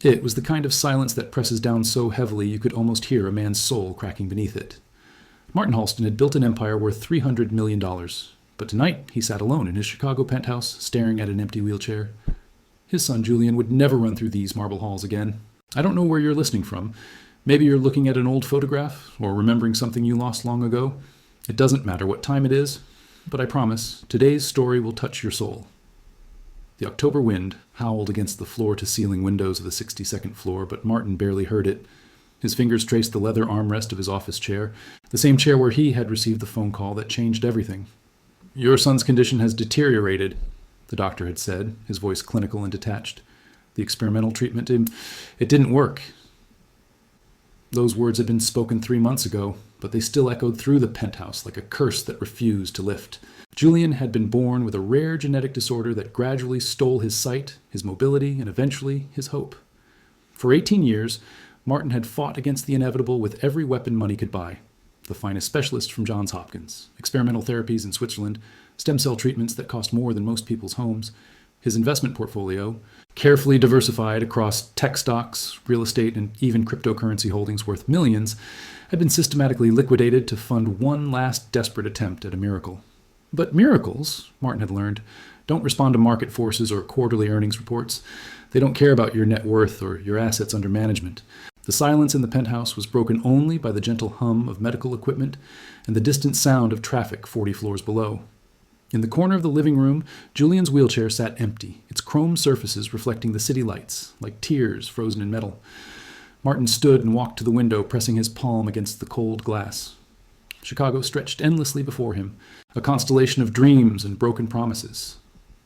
It was the kind of silence that presses down so heavily you could almost hear a man's soul cracking beneath it. Martin Halston had built an empire worth $300 million, but tonight he sat alone in his Chicago penthouse, staring at an empty wheelchair. His son Julian would never run through these marble halls again. I don't know where you're listening from. Maybe you're looking at an old photograph, or remembering something you lost long ago. It doesn't matter what time it is, but I promise, today's story will touch your soul. The October wind howled against the floor-to-ceiling windows of the 62nd floor, but Martin barely heard it. His fingers traced the leather armrest of his office chair, the same chair where he had received the phone call that changed everything. "Your son's condition has deteriorated," the doctor had said, his voice clinical and detached. "The experimental treatment, it didn't work." Those words had been spoken 3 months ago, but they still echoed through the penthouse like a curse that refused to lift. Julian had been born with a rare genetic disorder that gradually stole his sight, his mobility, and eventually his hope. For 18 years, Martin had fought against the inevitable with every weapon money could buy. The finest specialists from Johns Hopkins, experimental therapies in Switzerland, stem cell treatments that cost more than most people's homes. His investment portfolio, carefully diversified across tech stocks, real estate, and even cryptocurrency holdings worth millions, had been systematically liquidated to fund one last desperate attempt at a miracle. But miracles, Martin had learned, don't respond to market forces or quarterly earnings reports. They don't care about your net worth or your assets under management. The silence in the penthouse was broken only by the gentle hum of medical equipment and the distant sound of traffic 40 floors below. In the corner of the living room, Julian's wheelchair sat empty, its chrome surfaces reflecting the city lights, like tears frozen in metal. Martin stood and walked to the window, pressing his palm against the cold glass. Chicago stretched endlessly before him, a constellation of dreams and broken promises.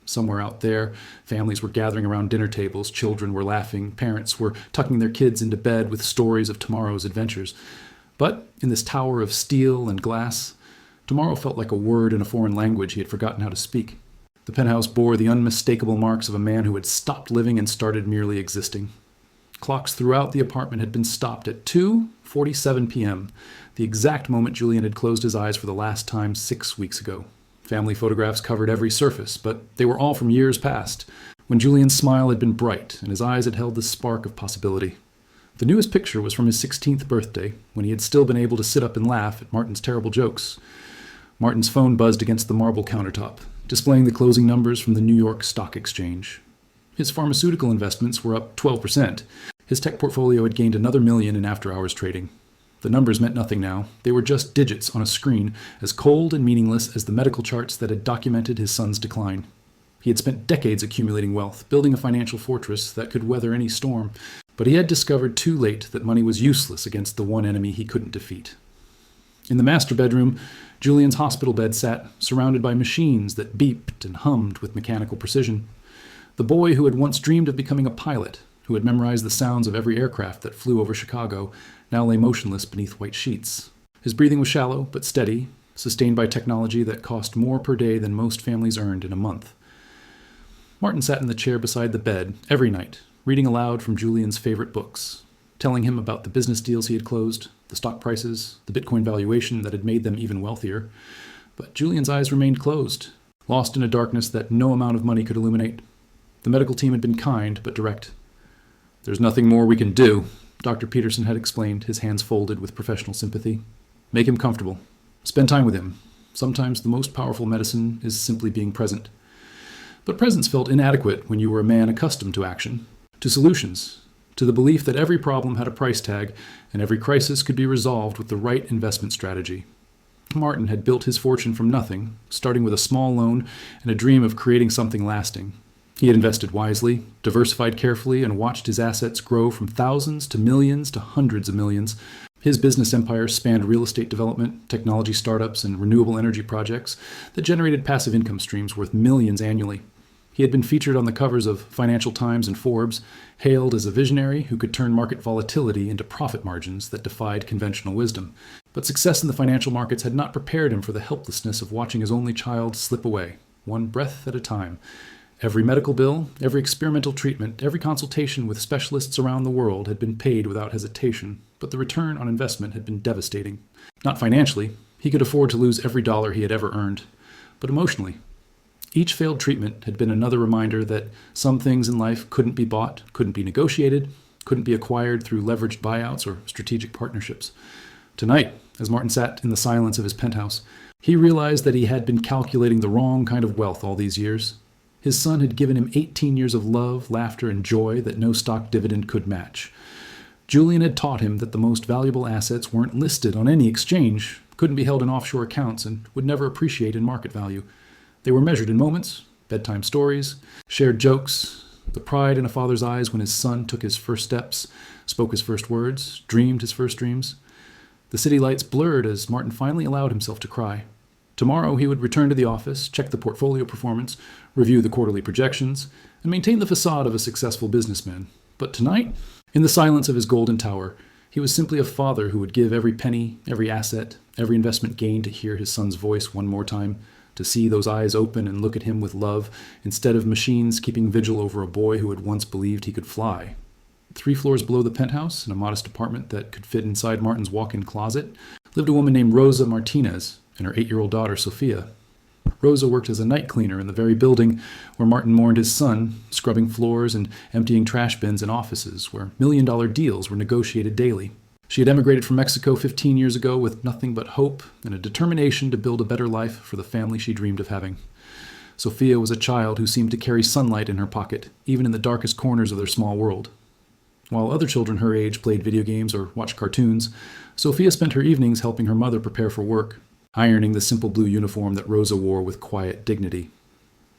Somewhere out there, families were gathering around dinner tables, children were laughing, parents were tucking their kids into bed with stories of tomorrow's adventures. But in this tower of steel and glass, tomorrow felt like a word in a foreign language he had forgotten how to speak. The penthouse bore the unmistakable marks of a man who had stopped living and started merely existing. Clocks throughout the apartment had been stopped at 2:47 p.m., the exact moment Julian had closed his eyes for the last time 6 weeks ago. Family photographs covered every surface, but they were all from years past, when Julian's smile had been bright and his eyes had held the spark of possibility. The newest picture was from his 16th birthday, when he had still been able to sit up and laugh at Martin's terrible jokes. Martin's phone buzzed against the marble countertop, displaying the closing numbers from the New York Stock Exchange. His pharmaceutical investments were up 12%. His tech portfolio had gained another $1 million in after-hours trading. The numbers meant nothing now. They were just digits on a screen, as cold and meaningless as the medical charts that had documented his son's decline. He had spent decades accumulating wealth, building a financial fortress that could weather any storm, but he had discovered too late that money was useless against the one enemy he couldn't defeat. In the master bedroom, Julian's hospital bed sat, surrounded by machines that beeped and hummed with mechanical precision. The boy who had once dreamed of becoming a pilot, who had memorized the sounds of every aircraft that flew over Chicago, now lay motionless beneath white sheets. His breathing was shallow but steady, sustained by technology that cost more per day than most families earned in a month. Martin sat in the chair beside the bed every night, reading aloud from Julian's favorite books, telling him about the business deals he had closed, the stock prices, the Bitcoin valuation that had made them even wealthier. But Julian's eyes remained closed, lost in a darkness that no amount of money could illuminate. The medical team had been kind but direct. "There's nothing more we can do," Dr. Peterson had explained, his hands folded with professional sympathy. "Make him comfortable. Spend time with him. Sometimes the most powerful medicine is simply being present." But presence felt inadequate when you were a man accustomed to action, to solutions, to the belief that every problem had a price tag and every crisis could be resolved with the right investment strategy. Martin had built his fortune from nothing, starting with a small loan and a dream of creating something lasting. He had invested wisely, diversified carefully, and watched his assets grow from thousands to millions to hundreds of millions. His business empire spanned real estate development, technology startups, and renewable energy projects that generated passive income streams worth millions annually. He had been featured on the covers of Financial Times and Forbes, hailed as a visionary who could turn market volatility into profit margins that defied conventional wisdom. But success in the financial markets had not prepared him for the helplessness of watching his only child slip away, one breath at a time. Every medical bill, every experimental treatment, every consultation with specialists around the world had been paid without hesitation, but the return on investment had been devastating. Not financially. He could afford to lose every dollar he had ever earned. But emotionally. Each failed treatment had been another reminder that some things in life couldn't be bought, couldn't be negotiated, couldn't be acquired through leveraged buyouts or strategic partnerships. Tonight, as Martin sat in the silence of his penthouse, he realized that he had been calculating the wrong kind of wealth all these years. His son had given him 18 years of love, laughter, and joy that no stock dividend could match. Julian had taught him that the most valuable assets weren't listed on any exchange, couldn't be held in offshore accounts, and would never appreciate in market value. They were measured in moments, bedtime stories, shared jokes, the pride in a father's eyes when his son took his first steps, spoke his first words, dreamed his first dreams. The city lights blurred as Martin finally allowed himself to cry. Tomorrow he would return to the office, check the portfolio performance, review the quarterly projections, and maintain the facade of a successful businessman. But tonight, in the silence of his golden tower, he was simply a father who would give every penny, every asset, every investment gain to hear his son's voice one more time, to see those eyes open and look at him with love, instead of machines keeping vigil over a boy who had once believed he could fly. 3 floors below the penthouse, in a modest apartment that could fit inside Martin's walk-in closet, lived a woman named Rosa Martinez and her 8-year-old daughter, Sophia. Rosa worked as a night cleaner in the very building where Martin mourned his son, scrubbing floors and emptying trash bins in offices where million-dollar deals were negotiated daily. She had emigrated from Mexico 15 years ago with nothing but hope and a determination to build a better life for the family she dreamed of having. Sophia was a child who seemed to carry sunlight in her pocket, even in the darkest corners of their small world. While other children her age played video games or watched cartoons, Sophia spent her evenings helping her mother prepare for work, ironing the simple blue uniform that Rosa wore with quiet dignity.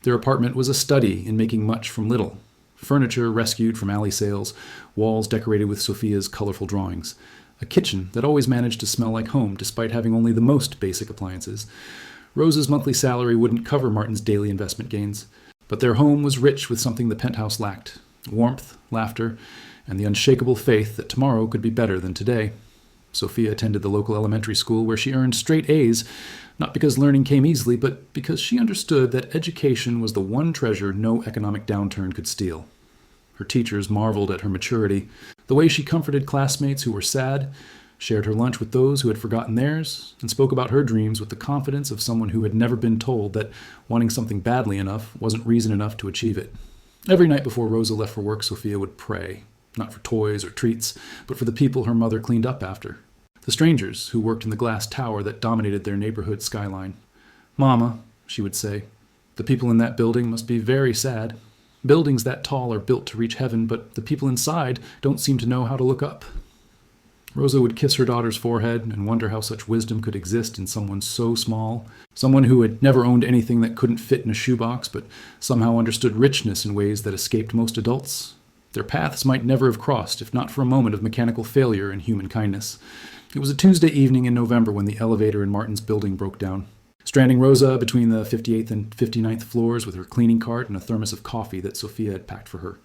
Their apartment was a study in making much from little. Furniture rescued from alley sales, walls decorated with Sophia's colorful drawings, a kitchen that always managed to smell like home despite having only the most basic appliances. Rosa's monthly salary wouldn't cover Martin's daily investment gains, but their home was rich with something the penthouse lacked: warmth, laughter, and the unshakable faith that tomorrow could be better than today. Sophia attended the local elementary school where she earned straight A's, not because learning came easily, but because she understood that education was the one treasure no economic downturn could steal. Her teachers marveled at her maturity, the way she comforted classmates who were sad, shared her lunch with those who had forgotten theirs, and spoke about her dreams with the confidence of someone who had never been told that wanting something badly enough wasn't reason enough to achieve it. Every night before Rosa left for work, Sophia would pray. Not for toys or treats, but for the people her mother cleaned up after. The strangers who worked in the glass tower that dominated their neighborhood skyline. "Mama," she would say, "the people in that building must be very sad. Buildings that tall are built to reach heaven, but the people inside don't seem to know how to look up." Rosa would kiss her daughter's forehead and wonder how such wisdom could exist in someone so small, someone who had never owned anything that couldn't fit in a shoebox, but somehow understood richness in ways that escaped most adults. Their paths might never have crossed if not for a moment of mechanical failure and human kindness. It was a Tuesday evening in November when the elevator in Martin's building broke down, stranding Rosa between the 58th and 59th floors with her cleaning cart and a thermos of coffee that Sophia had packed for her.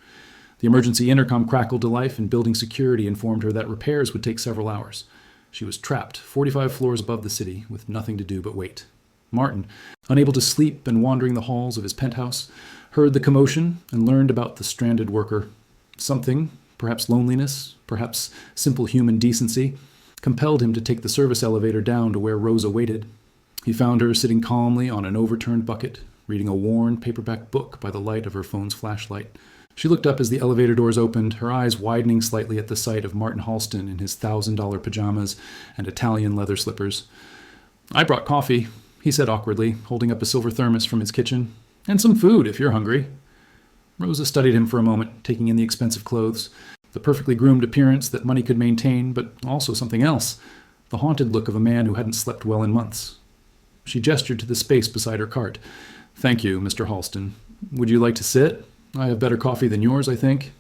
The emergency intercom crackled to life, and building security informed her that repairs would take several hours. She was trapped 45 floors above the city with nothing to do but wait. Martin, unable to sleep and wandering the halls of his penthouse, heard the commotion and learned about the stranded worker. Something, perhaps loneliness, perhaps simple human decency, compelled him to take the service elevator down to where Rosa waited. He found her sitting calmly on an overturned bucket, reading a worn paperback book by the light of her phone's flashlight. She looked up as the elevator doors opened, her eyes widening slightly at the sight of Martin Halston in his $1,000 pajamas and Italian leather slippers. "I brought coffee," he said awkwardly, holding up a silver thermos from his kitchen. "And some food, if you're hungry." Rosa studied him for a moment, taking in the expensive clothes, the perfectly groomed appearance that money could maintain, but also something else, the haunted look of a man who hadn't slept well in months. She gestured to the space beside her cart. "Thank you, Mr. Halston. Would you like to sit? I have better coffee than yours, I think."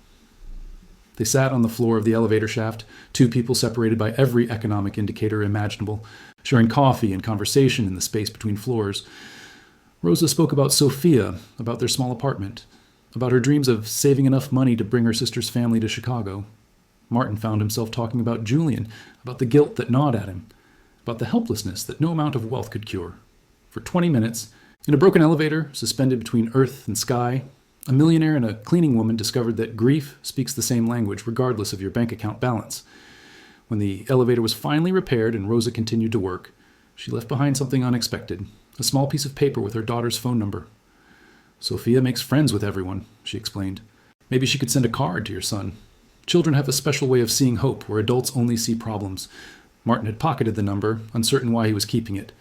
They sat on the floor of the elevator shaft, 2 people separated by every economic indicator imaginable, sharing coffee and conversation in the space between floors. Rosa spoke about Sophia, about their small apartment, about her dreams of saving enough money to bring her sister's family to Chicago. Martin found himself talking about Julian, about the guilt that gnawed at him, about the helplessness that no amount of wealth could cure. For 20 minutes, in a broken elevator suspended between earth and sky, a millionaire and a cleaning woman discovered that grief speaks the same language regardless of your bank account balance. When the elevator was finally repaired and Rosa continued to work, she left behind something unexpected, a small piece of paper with her daughter's phone number. "Sophia makes friends with everyone," she explained. "Maybe she could send a card to your son." Children have a special way of seeing hope where adults only see problems. Martin had pocketed the number, uncertain why he was keeping it,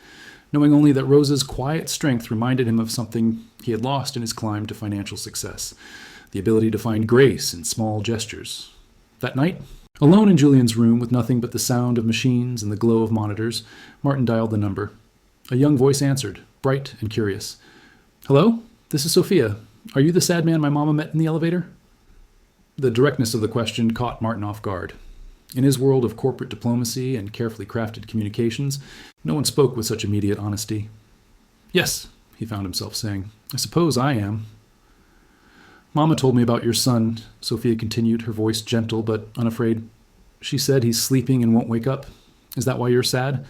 knowing only that Rose's quiet strength reminded him of something he had lost in his climb to financial success, the ability to find grace in small gestures. That night, alone in Julian's room with nothing but the sound of machines and the glow of monitors, Martin dialed the number. A young voice answered, bright and curious. "Hello? This is Sophia. Are you the sad man my mama met in the elevator?" The directness of the question caught Martin off guard. In his world of corporate diplomacy and carefully crafted communications, no one spoke with such immediate honesty. "Yes," he found himself saying. "I suppose I am." "Mama told me about your son," Sophia continued, her voice gentle but unafraid. "She said he's sleeping and won't wake up. Is that why you're sad?"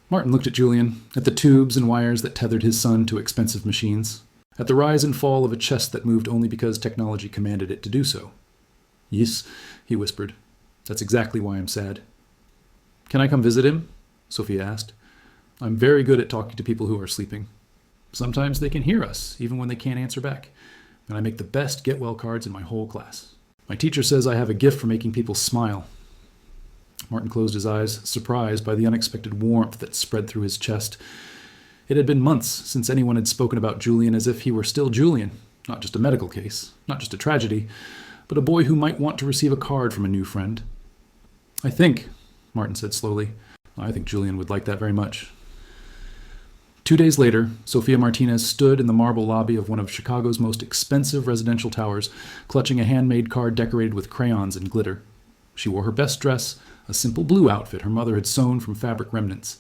Martin looked at Julian, at the tubes and wires that tethered his son to expensive machines, at the rise and fall of a chest that moved only because technology commanded it to do so. "Yes," he whispered. "That's exactly why I'm sad." "Can I come visit him?" Sophia asked. "I'm very good at talking to people who are sleeping. Sometimes they can hear us, even when they can't answer back. And I make the best get-well cards in my whole class. My teacher says I have a gift for making people smile." Martin closed his eyes, surprised by the unexpected warmth that spread through his chest. It had been months since anyone had spoken about Julian as if he were still Julian, not just a medical case, not just a tragedy, but a boy who might want to receive a card from a new friend. "I think," Martin said slowly, "I think Julian would like that very much." 2 days later, Sofia Martinez stood in the marble lobby of one of Chicago's most expensive residential towers, clutching a handmade card decorated with crayons and glitter. She wore her best dress, a simple blue outfit her mother had sewn from fabric remnants,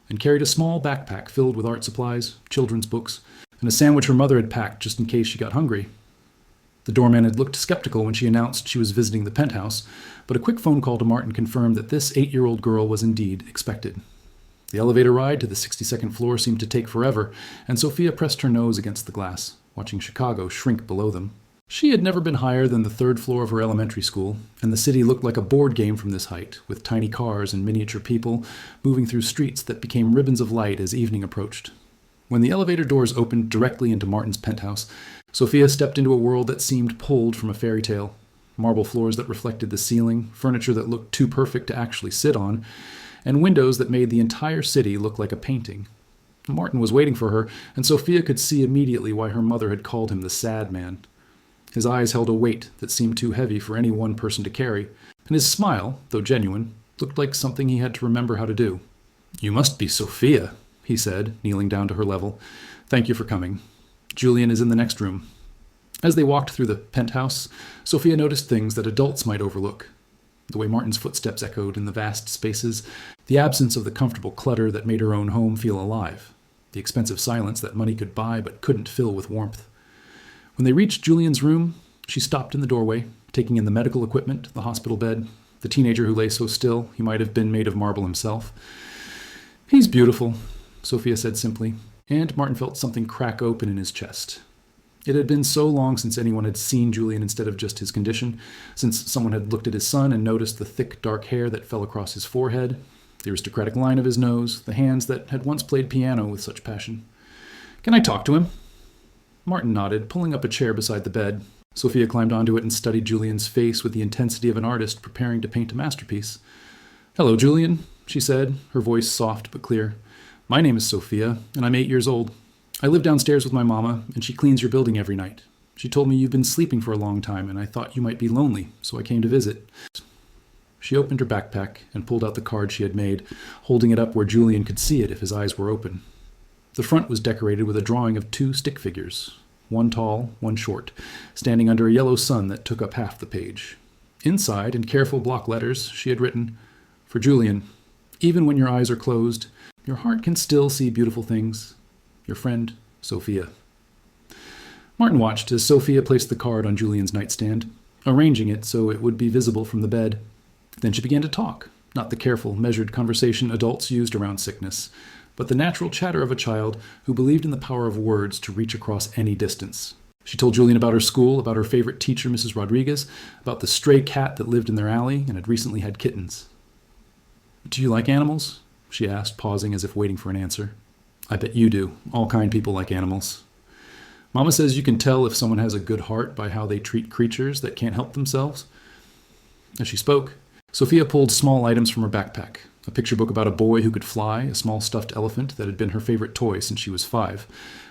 and carried a small backpack filled with art supplies, children's books, and a sandwich her mother had packed just in case she got hungry. The doorman had looked skeptical when she announced she was visiting the penthouse, but a quick phone call to Martin confirmed that this 8-year-old girl was indeed expected. The elevator ride to the 62nd floor seemed to take forever, and Sophia pressed her nose against the glass, watching Chicago shrink below them. She had never been higher than the 3rd floor of her elementary school, and the city looked like a board game from this height, with tiny cars and miniature people moving through streets that became ribbons of light as evening approached. When the elevator doors opened directly into Martin's penthouse, Sophia stepped into a world that seemed pulled from a fairy tale. Marble floors that reflected the ceiling, furniture that looked too perfect to actually sit on, and windows that made the entire city look like a painting. Martin was waiting for her, and Sophia could see immediately why her mother had called him the sad man. His eyes held a weight that seemed too heavy for any one person to carry, and his smile, though genuine, looked like something he had to remember how to do. "You must be Sophia," he said, kneeling down to her level. "Thank you for coming. Julian is in the next room." As they walked through the penthouse, Sophia noticed things that adults might overlook. The way Martin's footsteps echoed in the vast spaces, the absence of the comfortable clutter that made her own home feel alive, the expensive silence that money could buy but couldn't fill with warmth. When they reached Julian's room, she stopped in the doorway, taking in the medical equipment, the hospital bed, the teenager who lay so still he might have been made of marble himself. "He's beautiful," Sophia said simply, and Martin felt something crack open in his chest. It had been so long since anyone had seen Julian instead of just his condition, since someone had looked at his son and noticed the thick, dark hair that fell across his forehead, the aristocratic line of his nose, the hands that had once played piano with such passion. "Can I talk to him?" Martin nodded, pulling up a chair beside the bed. Sophia climbed onto it and studied Julian's face with the intensity of an artist preparing to paint a masterpiece. "Hello, Julian," she said, her voice soft but clear. "My name is Sophia, and I'm 8 years old. I live downstairs with my mama, and she cleans your building every night. She told me you've been sleeping for a long time, and I thought you might be lonely, so I came to visit." She opened her backpack and pulled out the card she had made, holding it up where Julian could see it if his eyes were open. The front was decorated with a drawing of 2 stick figures, one tall, one short, standing under a yellow sun that took up half the page. Inside, in careful block letters, she had written, "For Julian, even when your eyes are closed, your heart can still see beautiful things. Your friend, Sophia." Martin watched as Sophia placed the card on Julian's nightstand, arranging it so it would be visible from the bed. Then she began to talk, not the careful, measured conversation adults used around sickness, but the natural chatter of a child who believed in the power of words to reach across any distance. She told Julian about her school, about her favorite teacher, Mrs. Rodriguez, about the stray cat that lived in their alley and had recently had kittens. "Do you like animals?" she asked, pausing as if waiting for an answer. "I bet you do. All kind people like animals. Mama says you can tell if someone has a good heart by how they treat creatures that can't help themselves." As she spoke, Sophia pulled small items from her backpack. A picture book about a boy who could fly, a small stuffed elephant that had been her favorite toy since she was 5,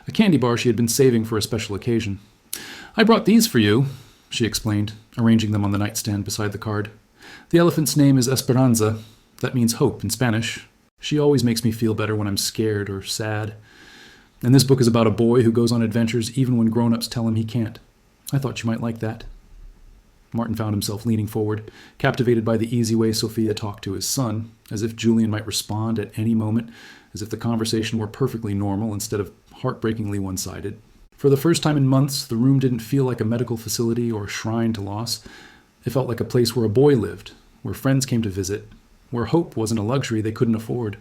a candy bar she had been saving for a special occasion. "I brought these for you," she explained, arranging them on the nightstand beside the card. "The elephant's name is Esperanza. That means hope in Spanish. She always makes me feel better when I'm scared or sad. And this book is about a boy who goes on adventures even when grown-ups tell him he can't. I thought you might like that." Martin found himself leaning forward, captivated by the easy way Sophia talked to his son, as if Julian might respond at any moment, as if the conversation were perfectly normal instead of heartbreakingly one-sided. For the first time in months, the room didn't feel like a medical facility or a shrine to loss. It felt like a place where a boy lived, where friends came to visit, where hope wasn't a luxury they couldn't afford.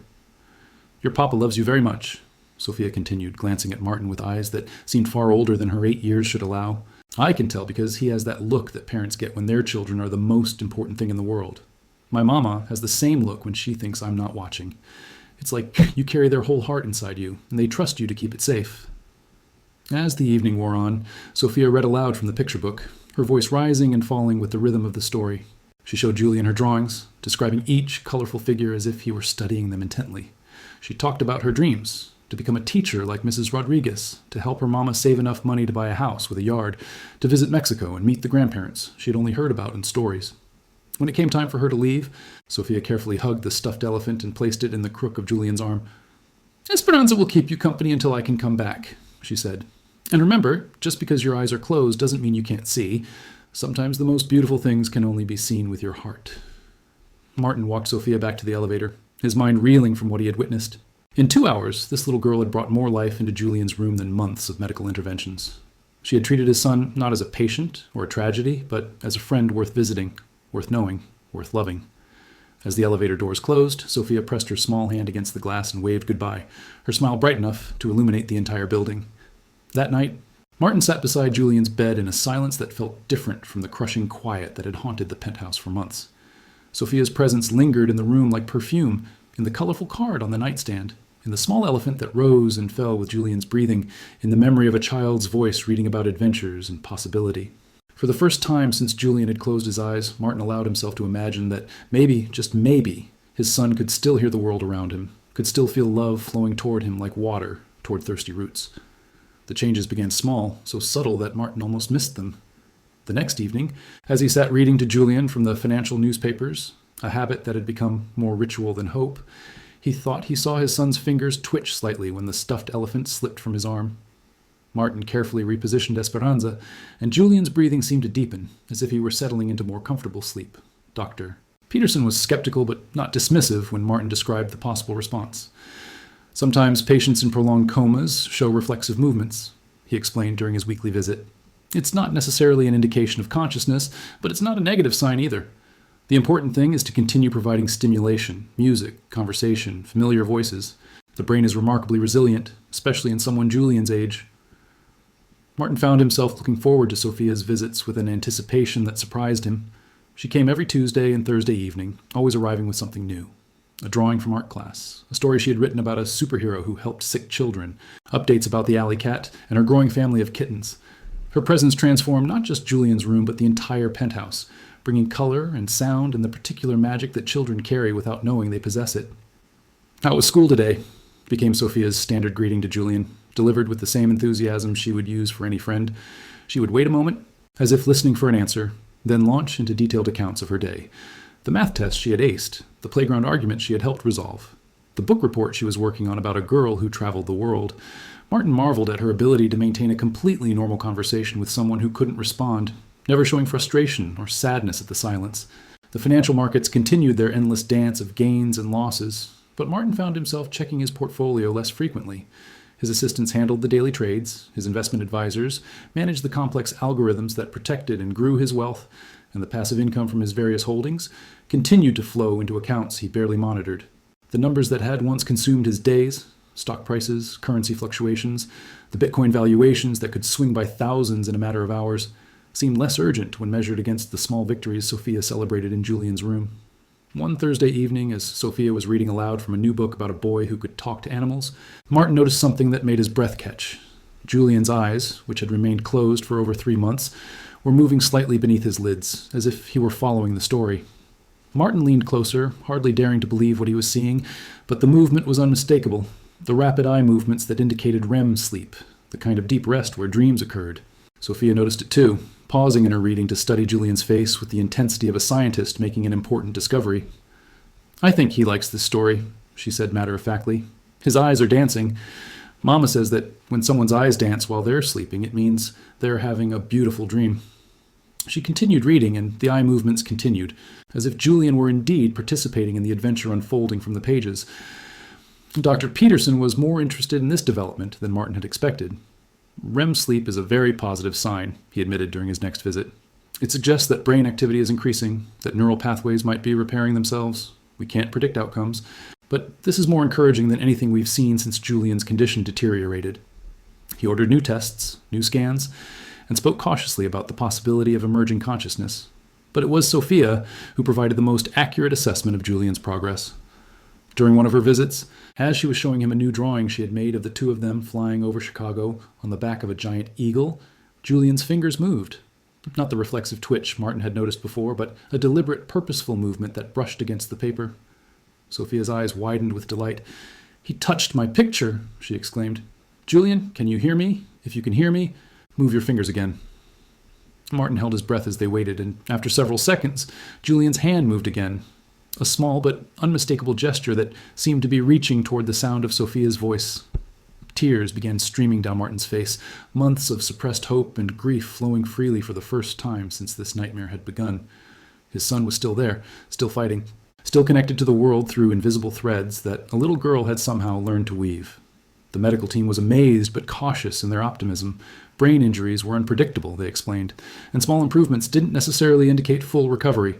"Your papa loves you very much," Sophia continued, glancing at Martin with eyes that seemed far older than her 8 years should allow. "I can tell because he has that look that parents get when their children are the most important thing in the world. My mama has the same look when she thinks I'm not watching. It's like you carry their whole heart inside you, and they trust you to keep it safe." As the evening wore on, Sophia read aloud from the picture book, her voice rising and falling with the rhythm of the story. She showed Julian her drawings, describing each colorful figure as if he were studying them intently. She talked about her dreams, to become a teacher like Mrs. Rodriguez, to help her mama save enough money to buy a house with a yard, to visit Mexico and meet the grandparents she had only heard about in stories. When it came time for her to leave, Sophia carefully hugged the stuffed elephant and placed it in the crook of Julian's arm. "Esperanza will keep you company until I can come back," she said. "And remember, just because your eyes are closed doesn't mean you can't see. Sometimes the most beautiful things can only be seen with your heart." Martin walked Sophia back to the elevator, his mind reeling from what he had witnessed. In 2 hours, this little girl had brought more life into Julian's room than months of medical interventions. She had treated his son not as a patient or a tragedy, but as a friend worth visiting, worth knowing, worth loving. As the elevator doors closed, Sophia pressed her small hand against the glass and waved goodbye, her smile bright enough to illuminate the entire building. That night, Martin sat beside Julian's bed in a silence that felt different from the crushing quiet that had haunted the penthouse for months. Sophia's presence lingered in the room like perfume, in the colorful card on the nightstand, in the small elephant that rose and fell with Julian's breathing, in the memory of a child's voice reading about adventures and possibility. For the first time since Julian had closed his eyes, Martin allowed himself to imagine that maybe, just maybe, his son could still hear the world around him, could still feel love flowing toward him like water toward thirsty roots. The changes began small, so subtle that Martin almost missed them. The next evening, as he sat reading to Julian from the financial newspapers, a habit that had become more ritual than hope, he thought he saw his son's fingers twitch slightly when the stuffed elephant slipped from his arm. Martin carefully repositioned Esperanza, and Julian's breathing seemed to deepen, as if he were settling into more comfortable sleep. Dr. Peterson was skeptical but not dismissive when Martin described the possible response. "Sometimes patients in prolonged comas show reflexive movements," he explained during his weekly visit. "It's not necessarily an indication of consciousness, but it's not a negative sign either. The important thing is to continue providing stimulation, music, conversation, familiar voices. The brain is remarkably resilient, especially in someone Julian's age." Martin found himself looking forward to Sophia's visits with an anticipation that surprised him. She came every Tuesday and Thursday evening, always arriving with something new. A drawing from art class, a story she had written about a superhero who helped sick children, updates about the alley cat and her growing family of kittens. Her presence transformed not just Julian's room, but the entire penthouse, bringing color and sound and the particular magic that children carry without knowing they possess it. "How was school today?" became Sophia's standard greeting to Julian, delivered with the same enthusiasm she would use for any friend. She would wait a moment, as if listening for an answer, then launch into detailed accounts of her day. The math test she had aced, the playground argument she had helped resolve, the book report she was working on about a girl who traveled the world. Martin marveled at her ability to maintain a completely normal conversation with someone who couldn't respond, never showing frustration or sadness at the silence. The financial markets continued their endless dance of gains and losses, but Martin found himself checking his portfolio less frequently. His assistants handled the daily trades, his investment advisors managed the complex algorithms that protected and grew his wealth, and the passive income from his various holdings continued to flow into accounts he barely monitored. The numbers that had once consumed his days, stock prices, currency fluctuations, the Bitcoin valuations that could swing by thousands in a matter of hours, seemed less urgent when measured against the small victories Sophia celebrated in Julian's room. One Thursday evening, as Sophia was reading aloud from a new book about a boy who could talk to animals, Martin noticed something that made his breath catch. Julian's eyes, which had remained closed for over 3 months, were moving slightly beneath his lids, as if he were following the story. Martin leaned closer, hardly daring to believe what he was seeing, but the movement was unmistakable, the rapid eye movements that indicated REM sleep, the kind of deep rest where dreams occurred. Sophia noticed it too, pausing in her reading to study Julian's face with the intensity of a scientist making an important discovery. "I think he likes this story," she said matter-of-factly. "His eyes are dancing. Mama says that when someone's eyes dance while they're sleeping, it means they're having a beautiful dream." She continued reading, and the eye movements continued, as if Julian were indeed participating in the adventure unfolding from the pages. Dr. Peterson was more interested in this development than Martin had expected. "REM sleep is a very positive sign," he admitted during his next visit. "It suggests that brain activity is increasing, that neural pathways might be repairing themselves. We can't predict outcomes, but this is more encouraging than anything we've seen since Julian's condition deteriorated." He ordered new tests, new scans, and spoke cautiously about the possibility of emerging consciousness. But it was Sophia who provided the most accurate assessment of Julian's progress. During one of her visits, as she was showing him a new drawing she had made of the two of them flying over Chicago on the back of a giant eagle, Julian's fingers moved. Not the reflexive twitch Martin had noticed before, but a deliberate, purposeful movement that brushed against the paper. Sophia's eyes widened with delight. "He touched my picture," she exclaimed. "Julian, can you hear me? If you can hear me, move your fingers again." Martin held his breath as they waited, and after several seconds, Julian's hand moved again. A small but unmistakable gesture that seemed to be reaching toward the sound of Sophia's voice. Tears began streaming down Martin's face, months of suppressed hope and grief flowing freely for the first time since this nightmare had begun. His son was still there, still fighting, still connected to the world through invisible threads that a little girl had somehow learned to weave. The medical team was amazed but cautious in their optimism. Brain injuries were unpredictable, they explained, and small improvements didn't necessarily indicate full recovery.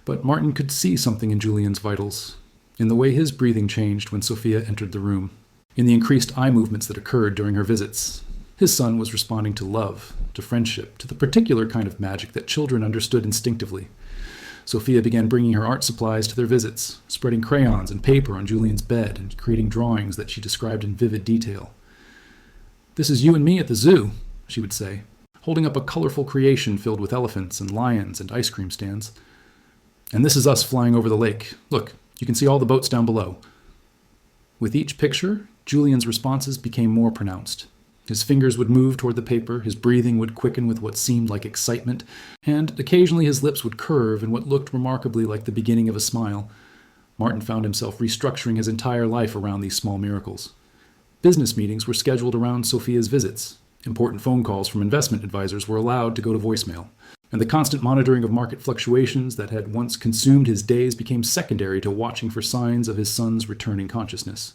But Martin could see something in Julian's vitals, in the way his breathing changed when Sophia entered the room, in the increased eye movements that occurred during her visits. His son was responding to love, to friendship, to the particular kind of magic that children understood instinctively. Sophia began bringing her art supplies to their visits, spreading crayons and paper on Julian's bed and creating drawings that she described in vivid detail. "This is you and me at the zoo," she would say, holding up a colorful creation filled with elephants and lions and ice cream stands. "And this is us flying over the lake. Look, you can see all the boats down below." With each picture, Julian's responses became more pronounced. His fingers would move toward the paper, his breathing would quicken with what seemed like excitement, and occasionally his lips would curve in what looked remarkably like the beginning of a smile. Martin found himself restructuring his entire life around these small miracles. Business meetings were scheduled around Sophia's visits. Important phone calls from investment advisors were allowed to go to voicemail. And the constant monitoring of market fluctuations that had once consumed his days became secondary to watching for signs of his son's returning consciousness.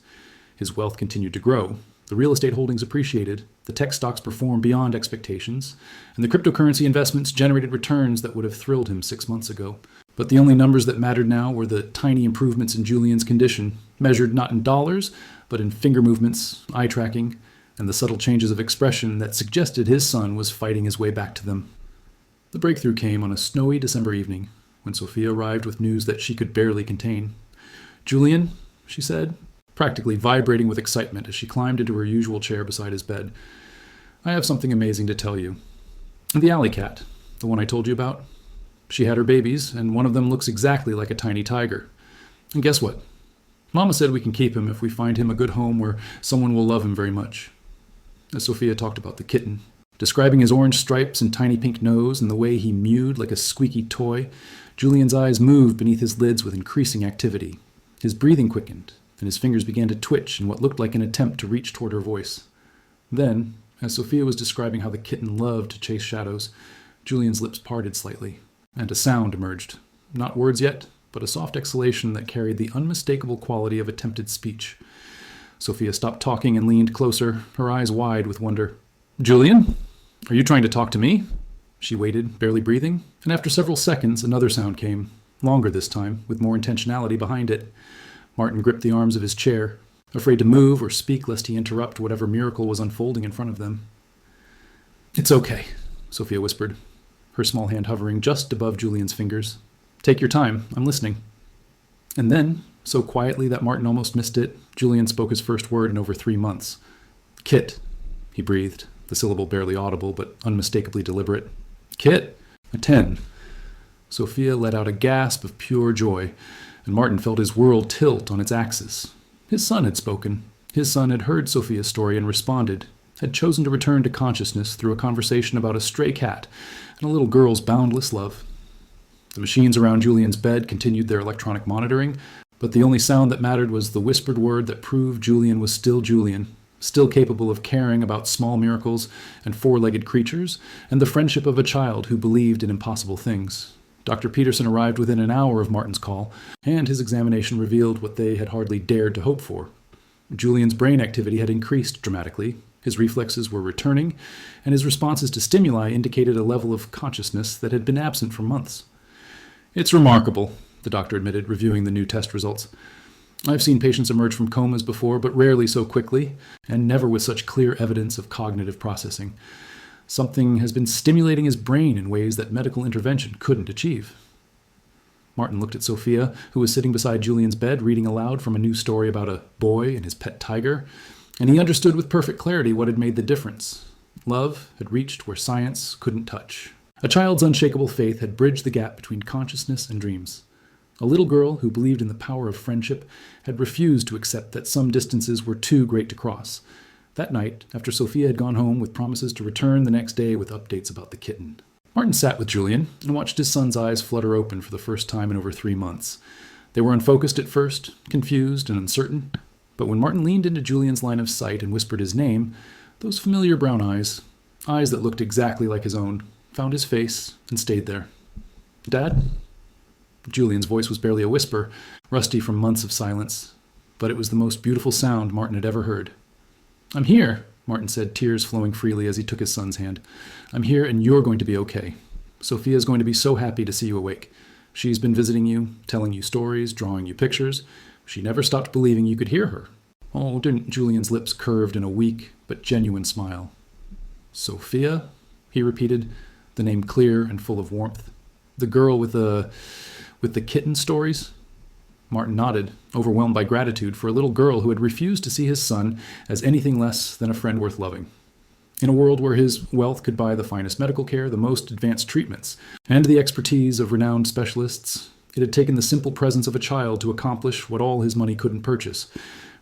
His wealth continued to grow. The real estate holdings appreciated, the tech stocks performed beyond expectations, and the cryptocurrency investments generated returns that would have thrilled him 6 months ago. But the only numbers that mattered now were the tiny improvements in Julian's condition, measured not in dollars, but in finger movements, eye tracking, and the subtle changes of expression that suggested his son was fighting his way back to them. The breakthrough came on a snowy December evening, when Sophia arrived with news that she could barely contain. "Julian," she said, practically vibrating with excitement as she climbed into her usual chair beside his bed, "I have something amazing to tell you. The alley cat, the one I told you about, she had her babies, and one of them looks exactly like a tiny tiger. And guess what? Mama said we can keep him if we find him a good home where someone will love him very much." As Sophia talked about the kitten, describing his orange stripes and tiny pink nose and the way he mewed like a squeaky toy, Julian's eyes moved beneath his lids with increasing activity. His breathing quickened, and his fingers began to twitch in what looked like an attempt to reach toward her voice. Then, as Sophia was describing how the kitten loved to chase shadows, Julian's lips parted slightly, and a sound emerged. Not words yet, but a soft exhalation that carried the unmistakable quality of attempted speech. Sophia stopped talking and leaned closer, her eyes wide with wonder. "Julian? Are you trying to talk to me?" She waited, barely breathing, and after several seconds, another sound came, longer this time, with more intentionality behind it. Martin gripped the arms of his chair, afraid to move or speak lest he interrupt whatever miracle was unfolding in front of them. "It's okay," Sophia whispered, her small hand hovering just above Julian's fingers. "Take your time. I'm listening." And then, so quietly that Martin almost missed it, Julian spoke his first word in over 3 months. "Kit," he breathed, the syllable barely audible but unmistakably deliberate. Kit, a 10. Sophia let out a gasp of pure joy, and Martin felt his world tilt on its axis. His son had spoken. His son had heard Sophia's story and responded, had chosen to return to consciousness through a conversation about a stray cat and a little girl's boundless love. The machines around Julian's bed continued their electronic monitoring, but the only sound that mattered was the whispered word that proved Julian was still Julian, still capable of caring about small miracles and four-legged creatures, and the friendship of a child who believed in impossible things. Dr. Peterson arrived within an hour of Martin's call, and his examination revealed what they had hardly dared to hope for. Julian's brain activity had increased dramatically, his reflexes were returning, and his responses to stimuli indicated a level of consciousness that had been absent for months. "It's remarkable," the doctor admitted, reviewing the new test results. "I've seen patients emerge from comas before, but rarely so quickly, and never with such clear evidence of cognitive processing. Something has been stimulating his brain in ways that medical intervention couldn't achieve." Martin looked at Sophia, who was sitting beside Julian's bed, reading aloud from a new story about a boy and his pet tiger, and he understood with perfect clarity what had made the difference. Love had reached where science couldn't touch. A child's unshakable faith had bridged the gap between consciousness and dreams. A little girl who believed in the power of friendship had refused to accept that some distances were too great to cross. That night, after Sophia had gone home with promises to return the next day with updates about the kitten, Martin sat with Julian and watched his son's eyes flutter open for the first time in over 3 months. They were unfocused at first, confused and uncertain, but when Martin leaned into Julian's line of sight and whispered his name, those familiar brown eyes, eyes that looked exactly like his own, found his face and stayed there. "Dad?" Julian's voice was barely a whisper, rusty from months of silence, but it was the most beautiful sound Martin had ever heard. "I'm here," Martin said, tears flowing freely as he took his son's hand. "I'm here and you're going to be okay. Sophia's going to be so happy to see you awake. She's been visiting you, telling you stories, drawing you pictures. She never stopped believing you could hear her." Oh, Julian's lips curved in a weak but genuine smile. "Sophia?" he repeated, the name clear and full of warmth. "The girl with the kitten stories?" Martin nodded, overwhelmed by gratitude for a little girl who had refused to see his son as anything less than a friend worth loving. In a world where his wealth could buy the finest medical care, the most advanced treatments, and the expertise of renowned specialists, it had taken the simple presence of a child to accomplish what all his money couldn't purchase,